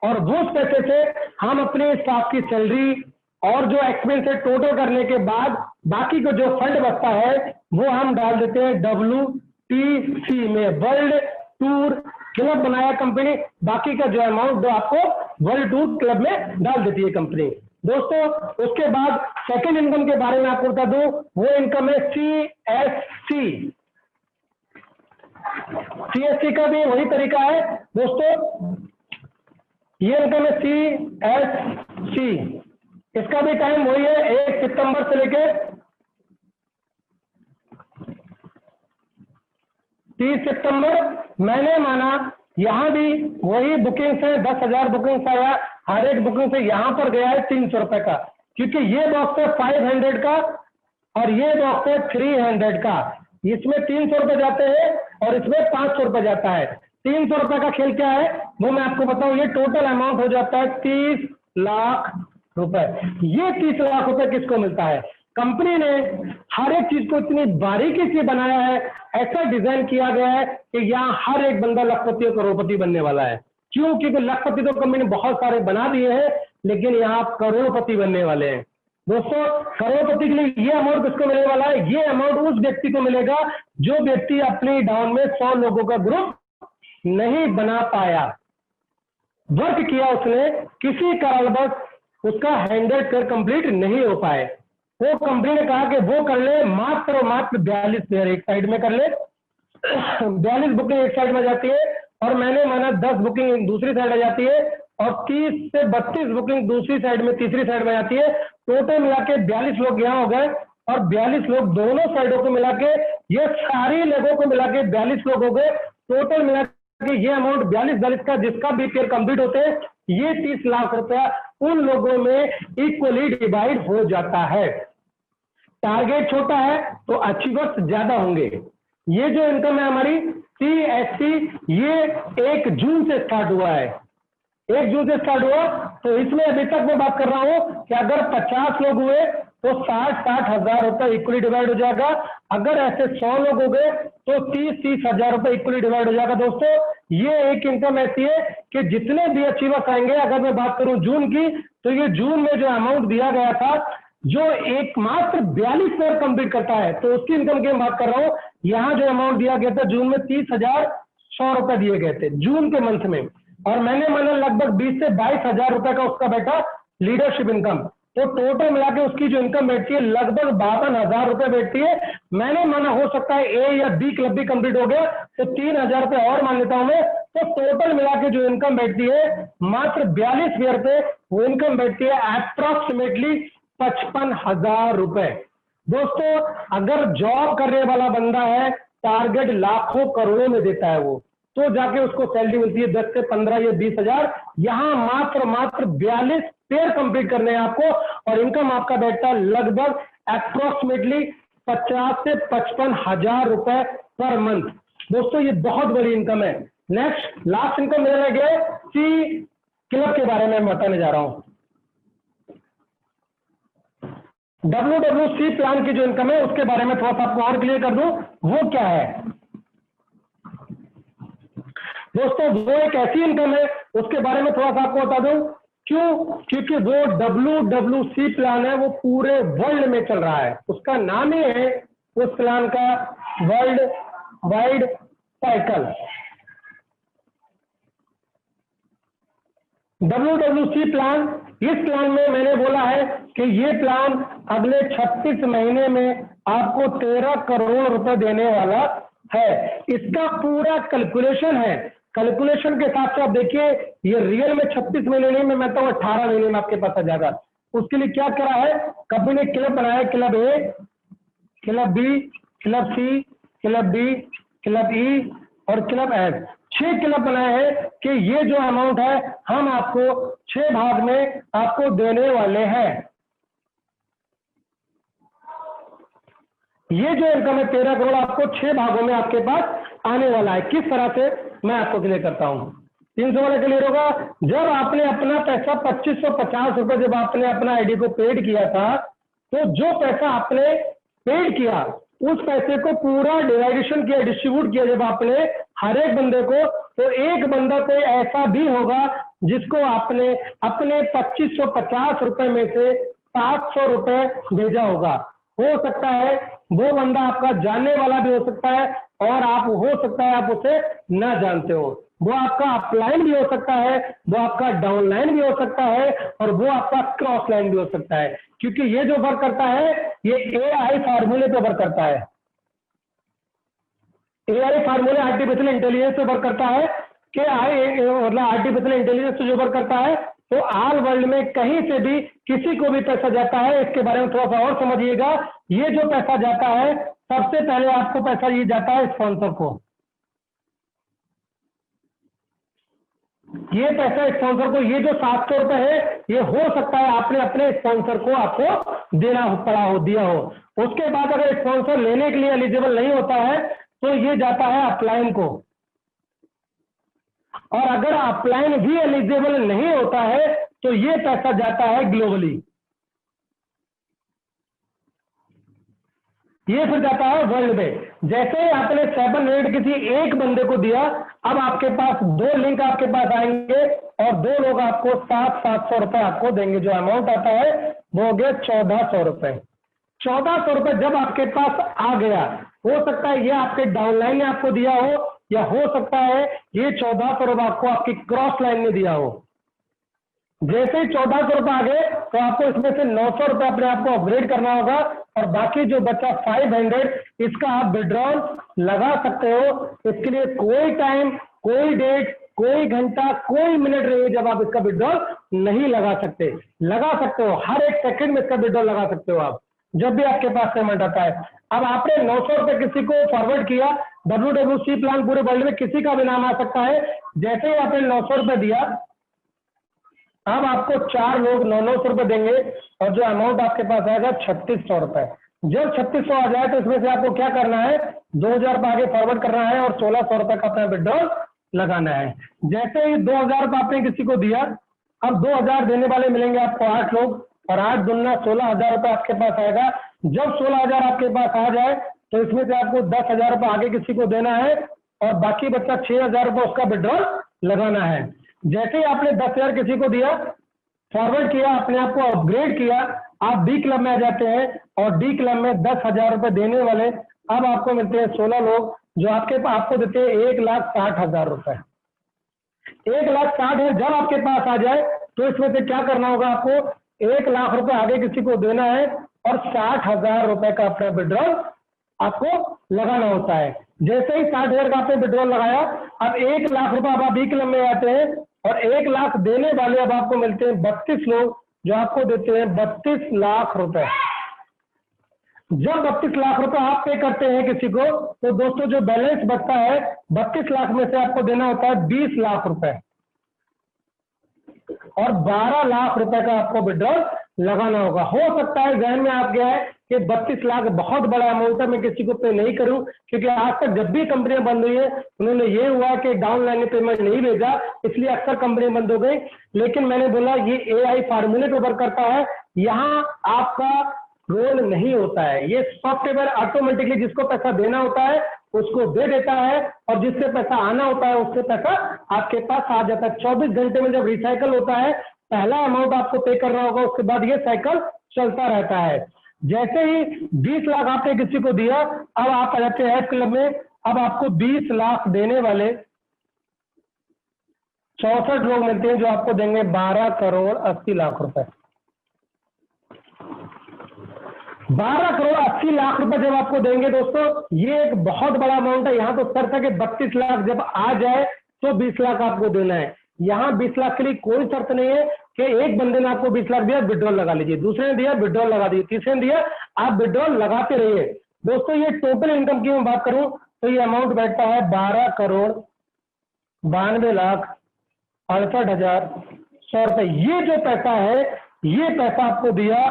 और वो पैसे से हम अपने स्टाफ की सैलरी और जो एक्सपेंस है टोटल करने के बाद बाकी को जो फंड बचता है वो हम डाल देते हैं WTC में, वर्ल्ड टूर क्लब बनाया कंपनी, बाकी का जो अमाउंट जो आपको वर्ल्ड टूर क्लब में डाल देती है कंपनी। दोस्तों उसके बाद सेकंड इनकम के बारे में आपको बता दूं, वो इनकम है CSC। CSC का भी वही तरीका है दोस्तों, ये इनकम है CSC, इसका भी टाइम वही है 1 सितंबर से लेके 30 सितंबर। मैंने माना यहां भी वही बुकिंग है, 10,000 बुकिंग आया, हर एक बुकिंग से यहां पर गया है 300 रुपए का, क्योंकि ये बॉक्स है 500 का और ये बॉक्स है 300 का। इसमें 300 रुपए जाते हैं और इसमें 500 रुपए जाता है। 300 रुपए का खेल क्या है वो मैं आपको बताऊं, ये टोटल अमाउंट हो जाता है 30 लाख रुपए। ये 30 लाख रुपए किसको मिलता है? कंपनी ने हर एक चीज को इतनी बारीकी से बनाया है, ऐसा डिजाइन किया गया है कि यहाँ हर एक बंदा लखपति और करोड़पति बनने वाला है। क्यों? क्योंकि लखपति तो कंपनी ने बहुत सारे बना दिए हैं, लेकिन यहाँ आप करोड़पति बनने वाले हैं। दोस्तों करोड़पति के लिए ये अमाउंट किसको मिलने वाला है? ये अमाउंट उस व्यक्ति को मिलेगा जो व्यक्ति अपनी डाउन में 100 लोगों का ग्रुप नहीं बना पाया, वर्क किया उसने, किसी कारणवश उसका 100 पेयर कंप्लीट नहीं हो पाए, वो कंपनी ने कहा कि वो कर ले मात्र और मात्र 42 पेयर एक साइड में कर ले। 42 बुकिंग एक साइड में जाती है और मैंने माना 10 बुकिंग दूसरी साइड आ जाती है और 30 से 32 बुकिंग दूसरी साइड में तीसरी साइड में जाती है। टोटल मिला के 42 लोग यहाँ हो गए और 42 लोग दोनों साइडों को मिला के, ये सारी लोगों को मिला के 42 लोग हो गए। टोटल मिला के ये अमाउंट 42 का जिसका भी पेयर कंप्लीट होते हैं, ये 30 लाख रुपया उन लोगों में इक्वली डिवाइड हो जाता है। टारगेट छोटा है तो अचीवर्स ज्यादा होंगे। ये जो इनकम है हमारी CSC, ये 1 जून से स्टार्ट हुआ है, 1 जून से स्टार्ट हुआ। तो इसमें अभी तक मैं बात कर रहा हूं कि अगर 50 लोग हुए तो 60-60 हजार रुपए इक्वली डिवाइड हो जाएगा। अगर ऐसे 100 लोग हो गए तो 30-30 हजार रुपए इक्वली डिवाइड हो जाएगा। दोस्तों ये एक इनकम ऐसी है कि जितने भी अचीवर्स आएंगे, अगर मैं बात करूं जून की, तो ये जून में जो अमाउंट दिया गया था, जो एकमात्र 42 पेयर कंप्लीट करता है, तो उसकी इनकम की बात कर रहा हूं। यहां जो अमाउंट दिया गया था जून में 30,100 रुपए दिए गए थे जून के मंथ में, और मैंने माना लगभग 20 से 22 हजार रुपए का उसका बैठा लीडरशिप इनकम। तो टोटल मिला के उसकी जो इनकम बैठती है लगभग 52,000 रुपए बैठती है। मैंने माना हो सकता है A या B क्लब भी कंप्लीट हो गया तो 3,000 रुपए और मान लेता हूं मैं। तो टोटल मिला के जो इनकम बैठती है मात्र 42 पेयर पे, वो इनकम बैठती है अप्रोक्सीमेटली 55,000 रुपए। दोस्तों अगर जॉब करने वाला बंदा है, टारगेट लाखों करोड़ों में देता है वो, तो जाके उसको सैलरी मिलती है 10 से 15 या 20 हजार। यहां मात्र 42 पेयर कंप्लीट करने हैं आपको, और इनकम आपका बैठता है लगभग अप्रोक्सीमेटली 50 से 55 हजार रुपए पर मंथ। दोस्तों ये बहुत बड़ी इनकम है। नेक्स्ट लास्ट इनकम मेरे लग गया C क्लब के बारे में बताने जा रहा हूं। WWC प्लान की जो इनकम है उसके बारे में थोड़ा सा आपको और क्लियर कर दूं, वो क्या है। दोस्तों वो एक ऐसी इनकम है, उसके बारे में थोड़ा सा आपको बता दूं। क्यों? क्योंकि वो WWC प्लान है, वो पूरे वर्ल्ड में चल रहा है। उसका नाम ही है उस प्लान का world wide cycle. WWC plan, इस प्लान में मैंने बोला है कि ये प्लान अगले 36 महीने में आपको 13 करोड़ रुपए देने वाला है। इसका पूरा कैलकुलेशन है, कैलकुलेशन के साथ से आप देखिए, ये रियल में 36 महीने नहीं, मैं तो 18 महीने में आपके पास आ जाएगा। उसके लिए क्या करा है, कंपनी ने क्लब बनाया, club A, club B, club C, club D, club E और क्लब F। 6 क्लब बनाए हैं कि ये जो अमाउंट है हम आपको 6 भाग में आपको देने वाले हैं। ये जो इनकम है 13 करोड़ आपको 6 भागों में आपके पास आने वाला है। किस तरह से मैं आपको क्लियर करता हूं। 300 वाला क्लियर होगा। जब आपने अपना पैसा 2550 रुपए जब आपने अपना आईडी को पेड किया था, तो जो पैसा आपने पेड किया उस पैसे को पूरा डिवाइडेशन किया, डिस्ट्रीब्यूट किया जब आपने हर एक बंदे को, तो एक बंदा कोई ऐसा भी होगा जिसको आपने अपने 2550 रुपए में से 700 रुपए भेजा होगा। हो सकता है वो बंदा आपका जानने वाला भी हो सकता है, और आप हो सकता है आप उसे ना जानते हो। वो आपका अपलाइन भी हो सकता है, वो आपका डाउनलाइन भी हो सकता है, और वो आपका क्रॉस लाइन भी हो सकता है। क्योंकि ये जो वर्क करता है ये एआई फार्मूले पे वर्क करता है। एआई फार्मूले आर्टिफिशियल इंटेलिजेंस पे वर्क करता है कि मतलब आर्टिफिशियल इंटेलिजेंस से जो वर्क करता है, तो ऑल वर्ल्ड में कहीं से भी किसी को भी पैसा जाता है। इसके बारे में थोड़ा सा और समझिएगा। ये जो पैसा जाता है, सबसे पहले आपको पैसा ये जाता है स्पॉन्सर को। ये पैसा स्पॉन्सर को, ये जो 700 रुपए है, ये हो सकता है आपने अपने स्पॉन्सर को आपको देना पड़ा हो, दिया हो। उसके बाद अगर स्पॉन्सर लेने के लिए एलिजिबल नहीं होता है तो ये जाता है अपलाइन को, और अगर अपलाइन भी एलिजिबल नहीं होता है तो ये पैसा जाता है ग्लोबली। ये फिर जाता है वर्ल्ड में। जैसे ही आपने 700 किसी एक बंदे को दिया, अब आपके पास 2 लिंक आपके पास आएंगे और 2 लोग आपको 700 रुपए आपको देंगे। जो अमाउंट आता है वो हो गया 1400 रुपए। 1400 रुपए जब आपके पास आ गया, हो सकता है ये आपके डाउनलाइन ने आपको दिया हो, या हो सकता है ये 1400 रुपए आपको आपकी क्रॉस लाइन ने दिया हो। जैसे ही 1400 रुपए आ गए तो आपको इसमें से 900 रुपए अपने आप को अपग्रेड करना होगा, और बाकी जो बचा 500, इसका आप विड्रॉल लगा सकते हो। इसके लिए कोई टाइम, कोई डेट, कोई घंटा, कोई मिनट नहीं है जब आप इसका विड्रॉल नहीं लगा सकते। लगा सकते हो, हर एक सेकंड में इसका विड्रॉल लगा सकते हो आप, जब भी आपके पास पेमेंट आता है। अब आपने 900 रुपए किसी को फॉरवर्ड किया, WWC प्लान पूरे वर्ल्ड में किसी का भी नाम आ सकता है। जैसे ही आपने 900 रुपए दिया, अब आपको 4 लोग 900 रुपए देंगे, और जो अमाउंट आपके पास आएगा 3600 रुपए। जब 3600 आ जाए तो इसमें से आपको क्या करना है, 2000 रुपए आगे फॉरवर्ड करना है और 1600 रुपए का अपना विड्रॉल लगाना है। जैसे ही 2000 रुपए आपने किसी को दिया, अब 2000 देने वाले मिलेंगे आपको 8 लोग, और 8 दूना 16,000 रुपए आपके पास आएगा। जब 16,000 आपके पास आ जाए तो इसमें से आपको 10,000 रुपए आगे किसी को देना है, और बाकी बच्चा 6,000 रुपए उसका विड्रॉल लगाना है। जैसे ही आपने 10,000 किसी को दिया, फॉरवर्ड किया, अपने आप को अपग्रेड किया, आप डी क्लब में आ जाते हैं, और डी क्लब में 10,000 रुपए देने वाले अब आपको मिलते हैं 16 लोग, जो आपको देते हैं 1,60,000 रुपए। 1,60,000 जब आपके पास आ जाए तो इसमें से क्या करना होगा, आपको 1 लाख रुपए आगे किसी को देना है, और 60,000 रुपए का अपना विड्रॉल आपको लगाना होता है। जैसे ही 60,000 का आपने विड्रॉल लगाया, अब 1 लाख रुपए अब आप बी क्लब में आते हैं, और 1 लाख देने वाले अब आपको मिलते हैं 32 लोग, जो आपको देते हैं 32 लाख रुपए। जब 32 लाख रुपए आप पे करते हैं किसी को, तो दोस्तों जो बैलेंस बचता है 32 लाख में से आपको देना होता है 20 लाख रुपए, और 12 लाख रुपए का आपको विड्रॉल लगाना होगा। हो सकता है जहन में आ गया है कि 32 लाख बहुत बड़ा अमाउंट है, मैं किसी को पे नहीं करूं, क्योंकि आज तक जब भी कंपनियां बंद हुई है उन्होंने ये हुआ कि डाउनलाइन ने पेमेंट नहीं भेजा, इसलिए अक्सर कंपनियां बंद हो गई। लेकिन मैंने बोला ये एआई फार्मूले पे वर्क करता है, यहाँ आपका रोल नहीं होता है। ये सॉफ्टवेयर ऑटोमेटिकली जिसको पैसा देना होता है उसको दे देता है, और जिससे पैसा आना होता है उससे पैसा आपके पास आ जाता है। 24 घंटे में जब रिसाइकल होता है, पहला अमाउंट आपको पे करना होगा, उसके बाद ये साइकिल चलता रहता है। जैसे ही 20 लाख आपने किसी को दिया, अब आप आ जाते हैं क्लब में। अब आपको 20 लाख देने वाले 64 लोग मिलते हैं, जो आपको देंगे 12 करोड़ 80 लाख रुपए। 12 करोड़ 80 लाख रुपए जब आपको देंगे दोस्तों, ये एक बहुत बड़ा अमाउंट है। यहाँ तो शर्त है कि 32 लाख जब आ जाए तो 20 लाख आपको देना है। यहाँ 20 लाख के लिए कोई शर्त नहीं है कि एक बंदे ने आपको 20 लाख दिया, विड्रॉल लगा लीजिए, दूसरे ने दिया विड्रॉल लगा दीजिए, तीसरे ने दिया, आप विड्रॉल लगाते रहिए। दोस्तों ये टोटल इनकम की मैं बात करूं तो ये अमाउंट बैठता है 12 करोड़ 92 लाख 68,100 रुपए। ये जो पैसा है, ये पैसा आपको दिया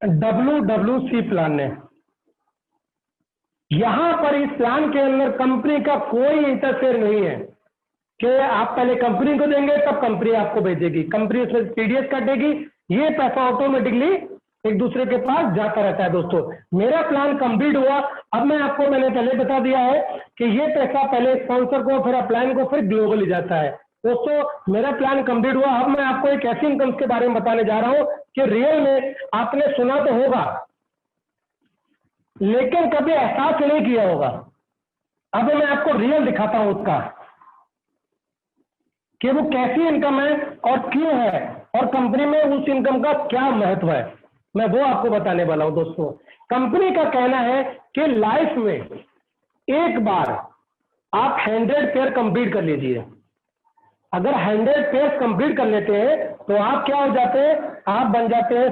WWC प्लान ने। यहां पर इस प्लान के अंदर कंपनी का कोई इंटरफेयर नहीं है कि आप पहले कंपनी को देंगे तब कंपनी आपको भेजेगी, कंपनी उसमें टीडीएस काटेगी, ये पैसा ऑटोमेटिकली एक दूसरे के पास जाता रहता है। दोस्तों मेरा प्लान कंप्लीट हुआ। अब मैंने पहले बता दिया है कि ये पैसा पहले स्पॉन्सर को, फिर अपलाइन को, फिर ग्लोबली जाता है। दोस्तों मेरा प्लान कंप्लीट हुआ। अब मैं आपको एक ऐसी इनकम के बारे में बताने जा रहा हूं कि रियल में आपने सुना तो होगा लेकिन कभी एहसास नहीं किया होगा। अब मैं आपको रियल दिखाता हूं उसका कि वो कैसी इनकम है और क्यों है और कंपनी में उस इनकम का क्या महत्व है, मैं वो आपको बताने वाला हूं। दोस्तों कंपनी का कहना है कि लाइफ में एक बार आप 100 पेयर कंप्लीट कर लीजिए। अगर 100 पेयर कंप्लीट कर लेते हैं तो आप क्या हो जाते हैं, आप बन जाते हैं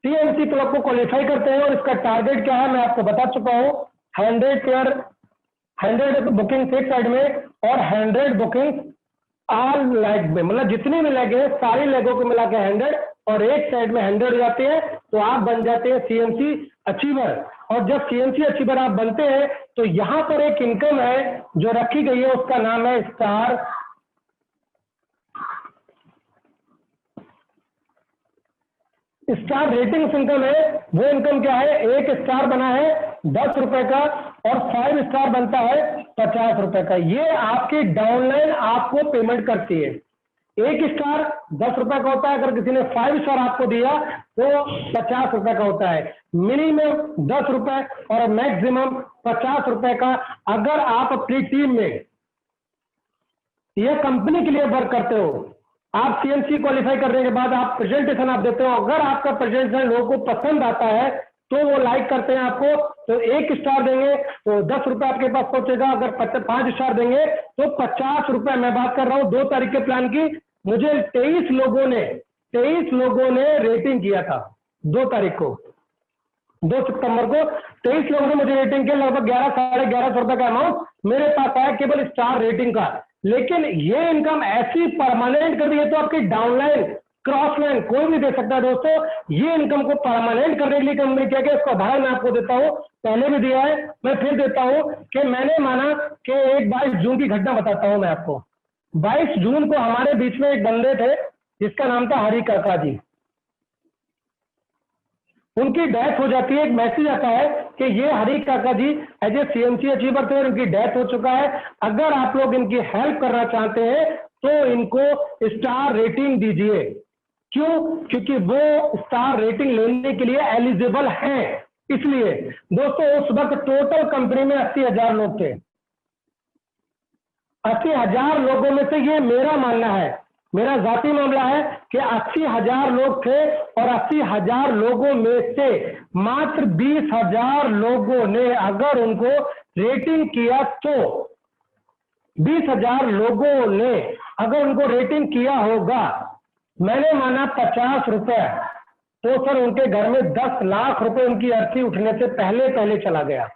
CMC क्लब को क्वालिफाई करते हैं। और इसका टारगेट क्या है मैं आपको बता चुका हूं, 100 पेयर, 100 बुकिंग एक साइड में और 100 बुकिंग ऑल लेग में, मतलब जितनी भी लेग है सारी लेगों को मिला के 100 और एक साइड में 100 हो जाते हैं तो आप बन जाते हैं CMC अचीवर। और जब CMC अचीवर आप बनते हैं तो यहां पर एक इनकम है जो रखी गई है, उसका नाम है स्टार रेटिंग इनकम है। वो इनकम क्या है, एक स्टार बना है 10 रुपए का और 5 स्टार बनता है 50 रुपए का। ये आपकी डाउनलाइन आपको पेमेंट करती है। एक स्टार 10 रुपए का होता है, अगर किसी ने 5 स्टार आपको दिया तो 50 रुपए का होता है। मिनिमम 10 रुपए और मैक्सिमम 50 रुपए का। अगर आप अपनी टीम में यह कंपनी के लिए वर्क करते हो, आप CMC क्वालिफाई करने के बाद आप प्रेजेंटेशन आप देते हो, अगर आपका प्रेजेंटेशन लोगों को पसंद आता है तो वो लाइक करते हैं आपको, तो 1 स्टार देंगे तो 10 रुपए आपके पास पहुंचेगा। अगर 5 स्टार देंगे तो 50 रुपए। मैं बात कर रहा हूं 2 तारीख के प्लान की। मुझे 23 लोगों ने रेटिंग किया था 2 तारीख को, 2 सितंबर को 23 लोगों ने मुझे रेटिंग किया। लगभग 11-11.5 रुपए का अमाउंट मेरे पास आया केवल स्टार रेटिंग का। लेकिन ये इनकम ऐसी परमानेंट कर दी है तो आपकी डाउनलाइन क्रॉस लाइन कोई भी दे सकता है। दोस्तों ये इनकम को परमानेंट करने के लिए कंपनी क्या क्या, इसका उदाहरण मैं आपको देता हूं, पहले भी दिया है मैं फिर देता हूं कि मैंने माना कि एक 22 जून की घटना बताता हूं मैं आपको। 22 जून को हमारे बीच में एक बंदे थे जिसका नाम था हरी काका जी। उनकी डेथ हो जाती है। एक मैसेज आता है कि ये हरी काका जी एज ए CMC अचीवर थे और इनकी डेथ हो चुका है। अगर आप लोग इनकी हेल्प करना चाहते हैं तो इनको स्टार रेटिंग दीजिए। क्यों? क्योंकि वो स्टार रेटिंग लेने के लिए एलिजिबल हैं। इसलिए दोस्तों उस वक्त टोटल कंपनी में 80,000 लोग थे। 80,000 लोगों में से, ये मेरा मानना है, मेरा जाती मामला है कि 80,000 लोग थे और 80,000 लोगों में से मात्र 20,000 लोगों ने अगर उनको रेटिंग किया तो 20,000 लोगों ने अगर उनको रेटिंग किया होगा, मैंने माना 50 रुपए, तो सर उनके घर में 10 लाख रुपए उनकी अर्थी उठने से पहले चला गया।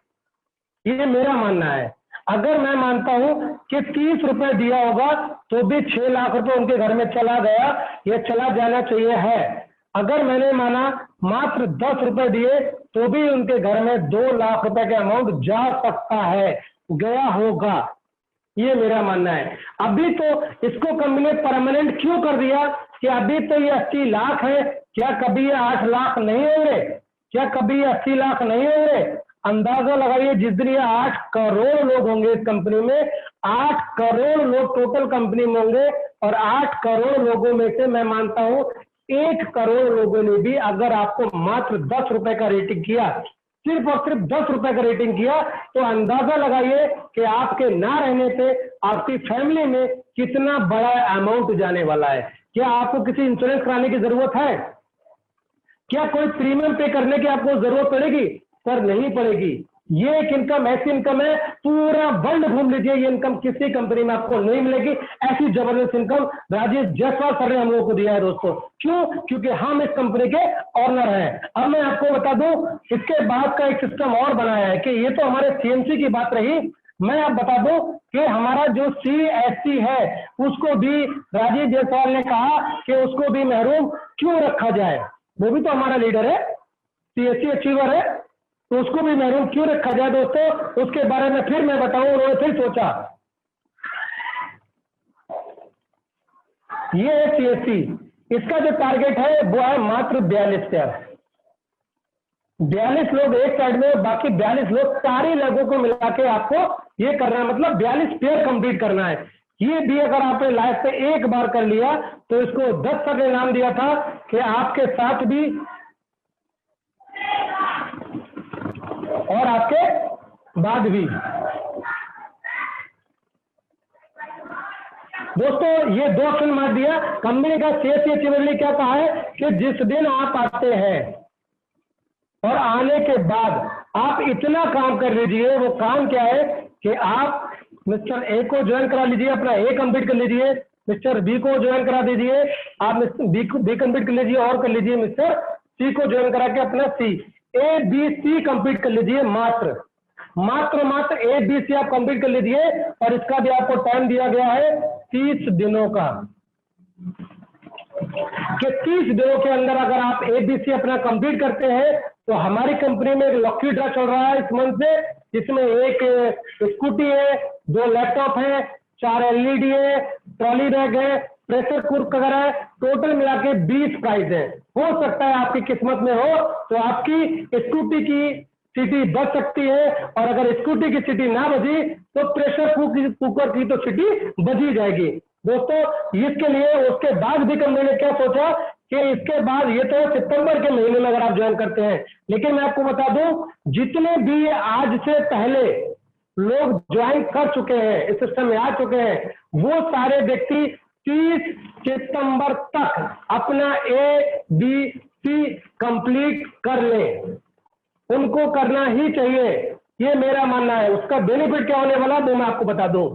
ये मेरा मानना है। अगर मैं मानता हूं कि 30 रुपए दिया होगा तो भी 6 लाख रुपए उनके घर में चला गया, ये चला जाना चाहिए है। अगर मैंने माना मात्र 10 रुपए दिए तो भी उनके घर में 2 लाख रुपए का अमाउंट जा सकता है, गया होगा, ये मेरा मानना है। अभी तो इसको कंपनी ने परमानेंट क्यों कर दिया कि अभी तो ये 80 लाख है, क्या कभी ये 8 लाख नहीं होंगे? क्या कभी ये 80 लाख नहीं होंगे? अंदाजा लगाइए, जिस दिन ये 8 करोड़ लोग होंगे इस कंपनी में, 8 करोड़ लोग टोटल कंपनी में होंगे और 8 करोड़ लोगों में से मैं मानता हूं 1 करोड़ लोगों ने भी अगर आपको मात्र 10 रुपए का रेटिंग किया, सिर्फ और सिर्फ 10 रुपए का रेटिंग किया, तो अंदाजा लगाइए कि आपके ना रहने से आपकी फैमिली में कितना बड़ा अमाउंट जाने वाला है। क्या आपको किसी इंश्योरेंस कराने की जरूरत है? क्या कोई प्रीमियम पे करने की आपको जरूरत पड़ेगी? सर नहीं पड़ेगी। ये एक इनकम ऐसी इनकम है, पूरा वर्ल्ड घूम लीजिए, ये इनकम किसी कंपनी में आपको नहीं मिलेगी। ऐसी जबरदस्त इनकम राजेश जायसवाल सर ने हम लोगों को दिया है दोस्तों। क्यों? क्योंकि हम इस कंपनी के ऑनर हैं। अब मैं आपको बता दूं, इसके बाद का एक सिस्टम और बनाया है कि ये तो हमारे CMC की बात रही, मैं आप बता दूं कि हमारा जो CSC है उसको भी राजेश जायसवाल ने कहा कि उसको भी महरूम क्यों रखा जाए। वो भी तो हमारा लीडर है, CSC अचीवर है, तो उसको भी महरूम क्यों रखा जाए दोस्तों, उसके बारे में फिर मैं बताऊं। उन्होंने फिर सोचा, ये है CSC, इसका जो टारगेट है वो है मात्र 42 पेयर। 42 लोग एक साइड में, बाकी 42 लोग, सारे लोगों को मिला के आपको ये करना है, मतलब 42 पेयर कंप्लीट करना है। ये भी अगर आपने लाइफ पे एक बार कर लिया तो इसको 10 सर ने नाम दिया था कि आपके साथ भी और आपके बाद भी। दोस्तों ये 2 ऑप्शन मार दिया। कंपनी का CSC अचीवेबल क्या कहा है कि जिस दिन आप आते हैं और आने के बाद आप इतना काम कर लीजिए। वो काम क्या है कि आप मिस्टर ए को ज्वाइन करा लीजिए, अपना ए कंप्लीट कर लीजिए, मिस्टर बी को ज्वाइन करा दीजिए, आप मिस्टर बी कंप्लीट कर लीजिए और कर लीजिए मिस्टर सी को ज्वाइन करा के अपना सी, ए बी सी कंप्लीट कर लीजिए। मात्र ए बी सी आप कंप्लीट कर लीजिए और इसका भी आपको टाइम दिया गया है 30 दिनों का, कि 30 दिनों के अंदर अगर आप ABC अपना कंप्लीट करते हैं तो हमारी कंपनी में एक लकी ड्रा चल रहा है इस मंथ से, जिसमें एक स्कूटी है, 2 लैपटॉप है, 4 LED है, ट्रॉली बैग है, प्रेशर कुकर है, टोटल मिला के 20 प्राइज है। हो सकता है आपकी किस्मत में हो तो आपकी स्कूटी की सीटी बच सकती है, और अगर स्कूटी की सीटी ना बजी तो प्रेशर कुकर की तो सीटी बजी जाएगी। दोस्तों इसके लिए उसके बाद भी कंपनी ने क्या सोचा कि इसके बाद, ये तो सितंबर के महीने में अगर आप ज्वाइन करते हैं, लेकिन मैं आपको बता दूं जितने भी आज से पहले लोग ज्वाइन कर चुके हैं, इस सिस्टम में आ चुके हैं, वो सारे व्यक्ति 30 सितंबर तक अपना ABC कंप्लीट कर लें। उनको करना ही चाहिए, ये मेरा मानना है। उसका बेनिफिट क्या होने वाला वो मैं आपको बता दूं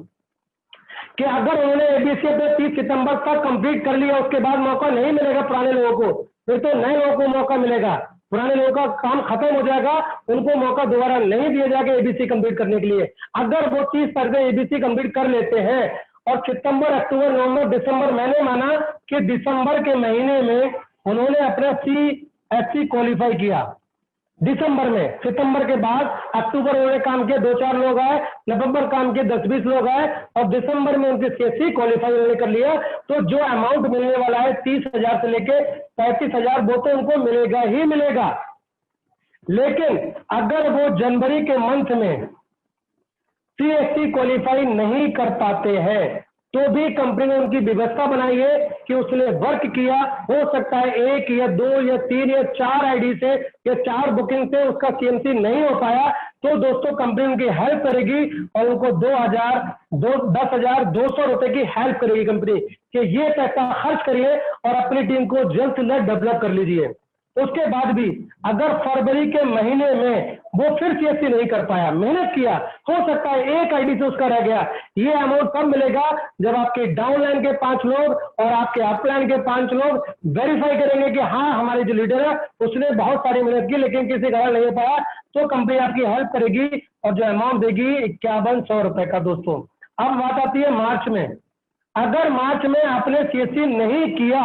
कि अगर उन्होंने ABC पे 30 सितंबर तक कंप्लीट कर लिया, उसके बाद मौका नहीं मिलेगा पुराने लोगों को, फिर तो नए लोगों को मौका मिलेगा। पुराने लोगों का काम खत्म हो जाएगा, उनको मौका दोबारा नहीं दिया जाएगा ABC कंप्लीट करने के लिए। अगर वो 30 तारीख से ABC कंप्लीट कर लेते हैं और सितंबर, अक्टूबर, नवंबर, दिसंबर, मैंने माना कि दिसंबर के महीने में उन्होंने अपना CSC क्वालिफाई किया दिसंबर में, सितंबर के बाद अक्टूबर उन्होंने काम किया 2-4 लोग आए, नवंबर काम किए 10-20 लोग आए, और दिसंबर में उनके CSC क्वालिफाई उन्होंने कर लिया। तो जो अमाउंट मिलने वाला है 30,000 से लेके 35,000 वो तो उनको मिलेगा ही मिलेगा। लेकिन अगर वो जनवरी के मंथ में CSC क्वालिफाई नहीं कर पाते हैं तो भी कंपनी ने उनकी व्यवस्था बनाई है कि उसने वर्क किया, हो सकता है 1 या 2 या 3 या 4 ID से या 4 बुकिंग से उसका CMC नहीं हो पाया, तो दोस्तों कंपनी उनकी हेल्प करेगी और उनको 10,200 रुपए की हेल्प करेगी कंपनी कि ये पैसा खर्च करिए और अपनी टीम को जल्द से जल्द डेवलप कर लीजिए। उसके बाद भी अगर फरवरी के महीने में वो फिर CSC नहीं कर पाया, मेहनत किया, हो सकता है 1 ID से उसका रह गया, ये अमाउंट कब मिलेगा जब आपके डाउनलाइन के 5 लोग और आपके अपलाइन के 5 लोग वेरीफाई करेंगे कि हाँ हमारे जो लीडर है उसने बहुत सारी मेहनत की लेकिन किसी कारण नहीं हो पाया, तो कंपनी आपकी हेल्प करेगी और जो अमाउंट देगी 5100 रुपए का। दोस्तों अब बात आती है मार्च में। अगर मार्च में आपने CSC नहीं किया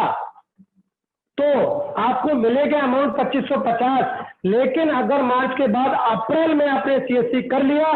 तो आपको मिलेगा अमाउंट 2550, लेकिन अगर मार्च के बाद अप्रैल में आपने CSC कर लिया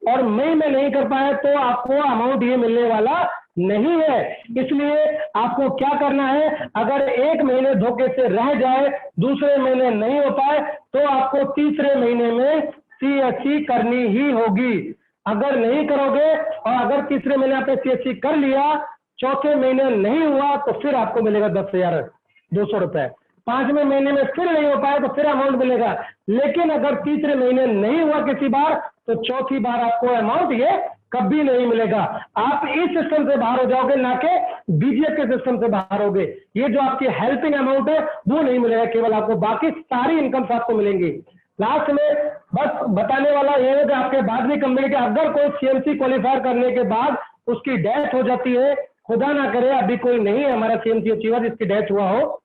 और मई में नहीं कर पाया तो आपको अमाउंट ये मिलने वाला नहीं है। इसलिए आपको क्या करना है, अगर 1 महीने धोखे से रह जाए, दूसरे महीने नहीं हो पाए, तो आपको तीसरे महीने में CSC करनी ही होगी। अगर नहीं करोगे और अगर तीसरे महीने आपने CSC कर लिया, चौथे महीने नहीं हुआ तो फिर आपको मिलेगा 10,200 रुपए। 5वें महीने में फिर नहीं हो पाया तो फिर अमाउंट मिलेगा, लेकिन अगर तीसरे महीने नहीं हुआ किसी बार तो चौथी बार आपको अमाउंट ये कभी नहीं मिलेगा। आप इस सिस्टम से बाहर हो जाओगे, ना कि BGF के सिस्टम से बाहर होगे। ये जो आपकी हेल्पिंग अमाउंट है वो नहीं मिलेगा, केवल आपको बाकी सारी इनकम आपको मिलेंगी। लास्ट में बस बताने वाला ये है कि आपके बाद भी कंपनी के अगर कोई CMC क्वालिफाई करने के बाद उसकी डेथ हो जाती है, खुदा ना करे अभी कोई नहीं है हमारा CMC अचीवर जिसकी डेथ हुआ हो,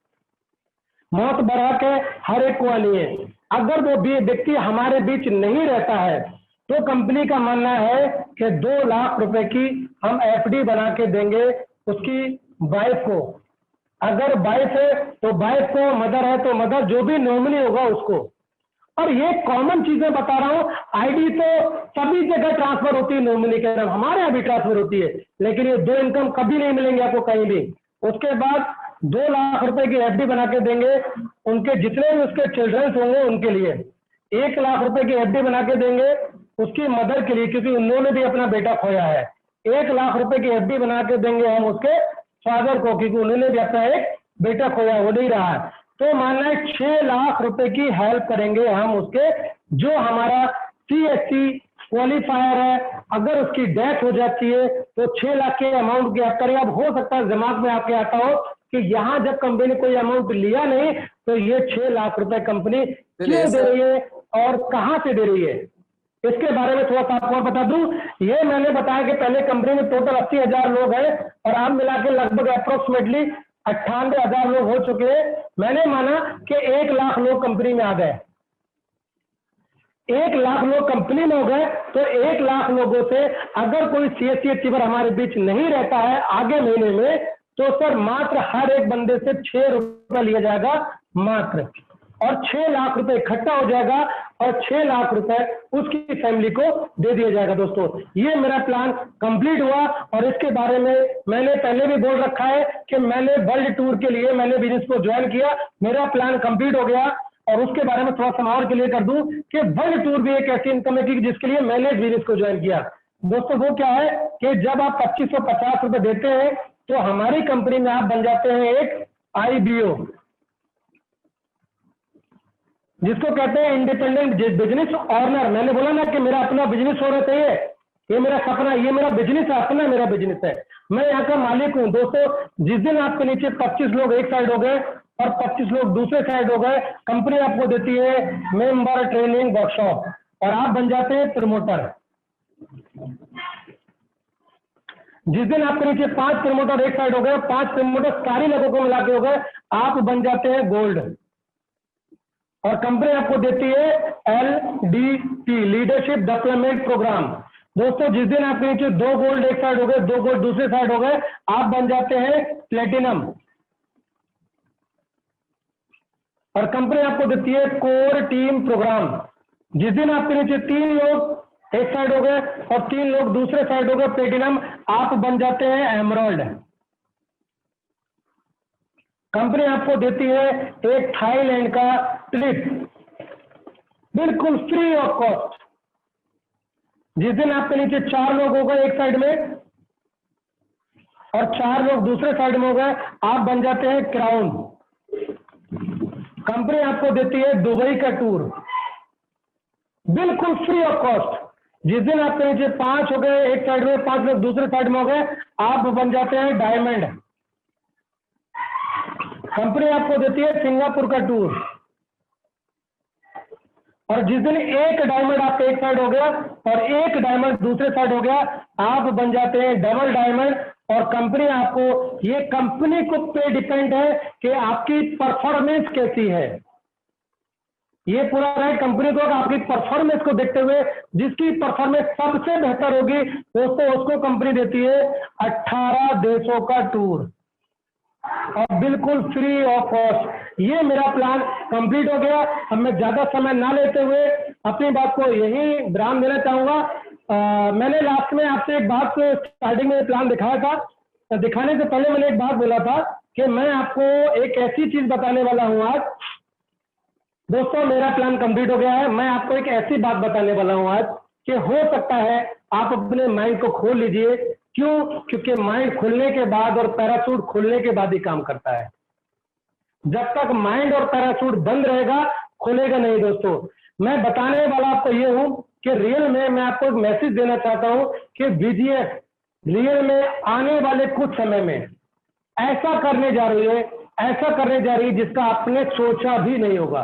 मौत बराक है, हर एक को आनी है। अगर वो व्यक्ति हमारे बीच नहीं रहता है तो कंपनी का मानना है कि 2 लाख रुपए की हम FD बना के देंगे उसकी वाइफ को। अगर वाइफ है तो वाइफ को, मदर है तो मदर, जो भी नॉमिनी होगा उसको। और ये कॉमन चीजें बता रहा हूं, ID तो सभी जगह ट्रांसफर होती है नॉमिनी के नाम, हमारे यहाँ भी ट्रांसफर होती है, लेकिन ये 2 इनकम कभी नहीं मिलेंगे आपको कहीं भी। उसके बाद 2 लाख रुपए की एफडी बना के देंगे उनके जितने भी उसके चिल्ड्रंस होंगे उनके लिए। 1 लाख रुपए की एफडी बना के देंगे उसकी मदर के लिए, क्योंकि उन्होंने भी अपना बेटा खोया है। 1 लाख रुपए की एफडी बना के देंगे हम उसके फादर को, क्योंकि उन्होंने भी अपना एक बेटा खोया, वो नहीं रहा है। तो मानना है 6 लाख रुपए की हेल्प करेंगे हम उसके, जो हमारा CSC क्वालिफायर है। अगर उसकी डेथ हो जाती है तो 6 लाख के अमाउंट की आप करें। अब हो सकता है दिमाग में आपके आता हो कि यहाँ जब कंपनी ने कोई अमाउंट लिया नहीं तो ये 6 लाख रुपए कंपनी क्यों दे रही है और कहाँ से दे रही है, इसके बारे में थोड़ा सा आपको बता दूं। ये मैंने बताया कि पहले कंपनी में टोटल 80,000 लोग हैं और आप मिला के लगभग अप्रोक्सीमेटली 98,000 लोग हो चुके हैं। मैंने माना कि 1 लाख लोग कंपनी में आ गए। 1 लाख लोग कंपनी में हो गए तो 1 लाख लोगों से अगर कोई CSC अचीवर हमारे बीच नहीं रहता है आगे महीने में, तो सर मात्र हर एक बंदे से 6 रुपए लिया जाएगा मात्र, और 6 लाख रुपए इकट्ठा हो जाएगा और 6 लाख रुपए उसकी फैमिली को दे दिया जाएगा। दोस्तों ये मेरा प्लान कंप्लीट हुआ और इसके बारे में मैंने पहले भी बोल रखा है कि मैंने वर्ल्ड टूर के लिए मैंने बिजनेस को ज्वाइन किया, मेरा प्लान कंप्लीट हो गया। और उसके बारे में थोड़ा सा और क्लियर कर दूं कि वर्ल्ड टूर भी एक ऐसी इनकम है कि जिसके लिए मैंने बिजनेस को ज्वाइन किया। दोस्तों वो क्या है कि जब आप 2550 रुपए देते हैं तो हमारी कंपनी में आप बन जाते हैं एक IBO, जिसको कहते हैं इंडिपेंडेंट बिजनेस ऑनर। मैंने बोला ना कि मेरा अपना बिजनेस होना चाहिए, ये मेरा सपना, ये मेरा बिजनेस है, अपना मेरा बिजनेस है, मैं यहाँ का मालिक हूँ। दोस्तों जिस दिन आपके नीचे 25 लोग एक साइड हो गए और 25 लोग दूसरे साइड हो गए, कंपनी आपको देती है मेंबर ट्रेनिंग वर्कशॉप और आप बन जाते हैं प्रमोटर। जिस दिन आपके नीचे 5 प्रमोटर एक साइड हो गए, 5 प्रमोटर सारी लोगों को मिला के हो गए, आप बन जाते हैं गोल्ड और कंपनी आपको देती है LDP लीडरशिप डेवलपमेंट प्रोग्राम। दोस्तों जिस दिन आपके नीचे 2 गोल्ड एक साइड हो गए, 2 गोल्ड दूसरे साइड हो गए, आप बन जाते हैं प्लेटिनम और कंपनी आपको देती है कोर टीम प्रोग्राम। जिस दिन आपके नीचे 3 लोग एक साइड हो गए और 3 लोग दूसरे साइड हो गए प्लेटिनम, आप बन जाते हैं एमराल्ड। कंपनी आपको देती है एक थाईलैंड का ट्रिप बिल्कुल फ्री ऑफ कॉस्ट। जिस दिन आपके नीचे 4 लोग हो गए एक साइड में और 4 लोग दूसरे साइड में हो गए, आप बन जाते हैं क्राउन। कंपनी आपको देती है दुबई का टूर बिल्कुल फ्री ऑफ कॉस्ट। जिस दिन आपके नीचे 5 हो गए एक साइड में, 5 लोग दूसरे साइड में हो गए, आप बन जाते हैं डायमंड। कंपनी आपको देती है सिंगापुर का टूर और जिस दिन एक डायमंड आपका एक साइड हो गया और एक डायमंड दूसरे साइड हो गया, आप बन जाते हैं डबल डायमंड। और कंपनी आपको, ये कंपनी को पे डिपेंड है कि आपकी परफॉर्मेंस कैसी है। ये पूरा है कंपनी को, आपकी परफॉर्मेंस को देखते हुए जिसकी परफॉर्मेंस सबसे बेहतर होगी दोस्तों उसको कंपनी देती है 18 देशों का टूर और बिल्कुल फ्री ऑफ कॉस्ट। ये मेरा प्लान कंप्लीट हो गया। अब मैं ज्यादा समय ना लेते हुए अपनी बात को यही विराम देना चाहूंगा। मैंने लास्ट में आपसे एक बात स्टार्टिंग में प्लान दिखाया था, दिखाने से पहले मैंने एक बात बोला था कि मैं आपको एक ऐसी चीज बताने वाला हूं आज। दोस्तों मेरा प्लान कंप्लीट हो गया है। मैं आपको एक ऐसी बात बताने वाला हूं आज कि हो सकता है आप अपने माइंड को खोल लीजिए। क्यों? क्योंकि माइंड खुलने के बाद और पैराशूट खुलने के बाद ही काम करता है। जब तक माइंड और पैराशूट बंद रहेगा खुलेगा नहीं। दोस्तों मैं बताने वाला आपको ये हूं कि रियल में मैं आपको एक मैसेज देना चाहता हूं कि VGF रियल में आने वाले कुछ समय में ऐसा करने जा रही है, ऐसा करने जा रही है जिसका आपने सोचा भी नहीं होगा।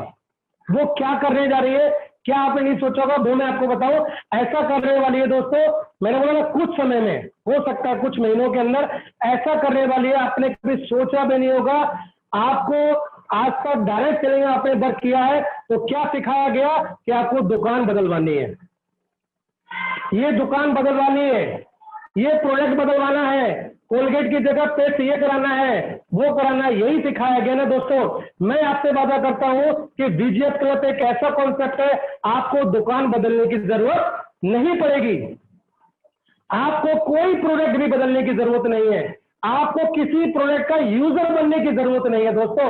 वो क्या करने जा रही है, क्या आपने नहीं सोचा होगा, वो मैं आपको बताऊं। ऐसा करने वाली है दोस्तों, मैंने बोला ना कुछ समय में, हो सकता है कुछ महीनों के अंदर ऐसा करने वाली है, आपने कभी सोचा भी नहीं होगा। आपको आज तक डायरेक्ट सेलिंग आपने वर्क किया है तो क्या सिखाया गया कि आपको दुकान बदलवानी है, ये दुकान बदलवानी है, ये प्रोडक्ट बदलवाना है, कोलगेट की जगह पेस्ट ये कराना है, वो कराना है, यही सिखाया गया ना दोस्तों। मैं आपसे वादा करता हूं कि VGF क्लब एक ऐसा कॉन्सेप्ट है, आपको दुकान बदलने की जरूरत नहीं पड़ेगी, आपको कोई प्रोडक्ट भी बदलने की जरूरत नहीं है। आपको किसी प्रोडक्ट का यूजर बनने की जरूरत नहीं है दोस्तों।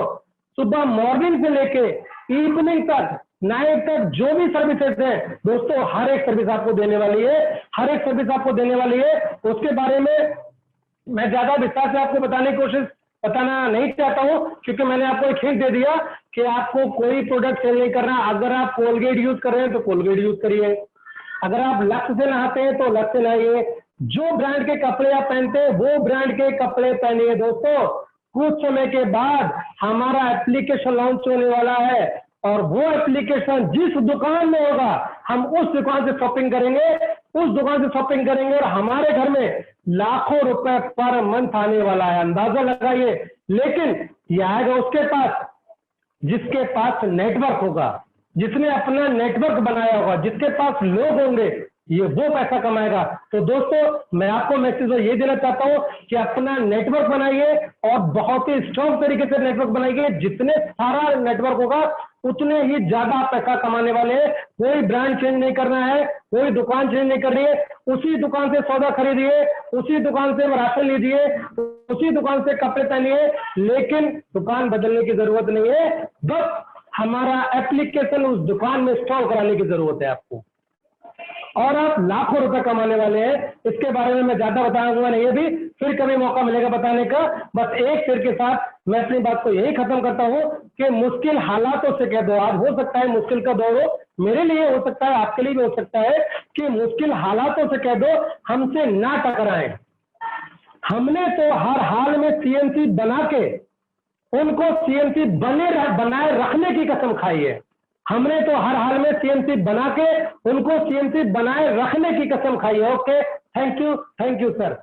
सुबह मॉर्निंग से लेके इवनिंग तक, नाइट तक जो भी सर्विसेज है दोस्तों, हर एक सर्विस आपको देने वाली है, हर एक सर्विस आपको देने वाली है। उसके बारे में मैं ज्यादा विस्तार से आपको बताना नहीं चाहता हूं, क्योंकि मैंने आपको एक हिंट दे दिया कि आपको कोई प्रोडक्ट सेल नहीं करना। अगर आप कोलगेट यूज कर रहे हैं तो कोलगेट यूज करिए, अगर आप लक्स से नहाते हैं तो लक्स से नहाइए, जो ब्रांड के कपड़े आप पहनते हैं वो ब्रांड के कपड़े पहनिए। दोस्तों कुछ समय के बाद हमारा एप्लीकेशन लॉन्च होने वाला है, और वो एप्लीकेशन जिस दुकान में होगा हम उस दुकान से शॉपिंग करेंगे, उस दुकान से शॉपिंग करेंगे, और हमारे घर में लाखों रुपए पर मंथ आने वाला है। अंदाजा लगाइए। लेकिन ये आएगा उसके पास जिसके पास नेटवर्क होगा, जिसने अपना नेटवर्क बनाया होगा, जिसके पास लोग होंगे, ये वो पैसा कमाएगा। तो दोस्तों मैं आपको मैसेज ये देना चाहता हूं कि अपना नेटवर्क बनाइए, और बहुत ही स्ट्रॉन्ग तरीके से नेटवर्क बनाइए। जितने सारा नेटवर्क होगा उतने ही ज्यादा पैसा कमाने वाले हैं। कोई ब्रांड चेंज नहीं करना है, कोई दुकान चेंज नहीं करनी है, उसी दुकान से सौदा खरीदिए, उसी दुकान से राशन लीजिए, उसी दुकान से कपड़े पहनिए, लेकिन दुकान बदलने की जरूरत नहीं है। बस हमारा एप्लीकेशन उस दुकान में इंस्टॉल कराने की जरूरत है आपको, और आप लाखों रुपए कमाने वाले हैं। इसके बारे में मैं ज्यादा बताऊंगा नहीं, अभी फिर कभी मौका मिलेगा बताने का। बस एक शेर के साथ मैं अपनी बात को यही खत्म करता हूं कि मुश्किल हालातों से कह दो। आज हो सकता है मुश्किल का दौर हो, मेरे लिए हो सकता है, आपके लिए भी हो सकता है, कि मुश्किल हालातों से कह दो हमसे ना टकराएं। हमने तो हर हाल में सीएमसी बना के उनको सीएमसी बनाए रखने की कसम खाई है। हमने तो हर हाल में सीएमसी बना के उनको सीएमसी बनाए रखने की कसम खाई है। Okay, thank you sir.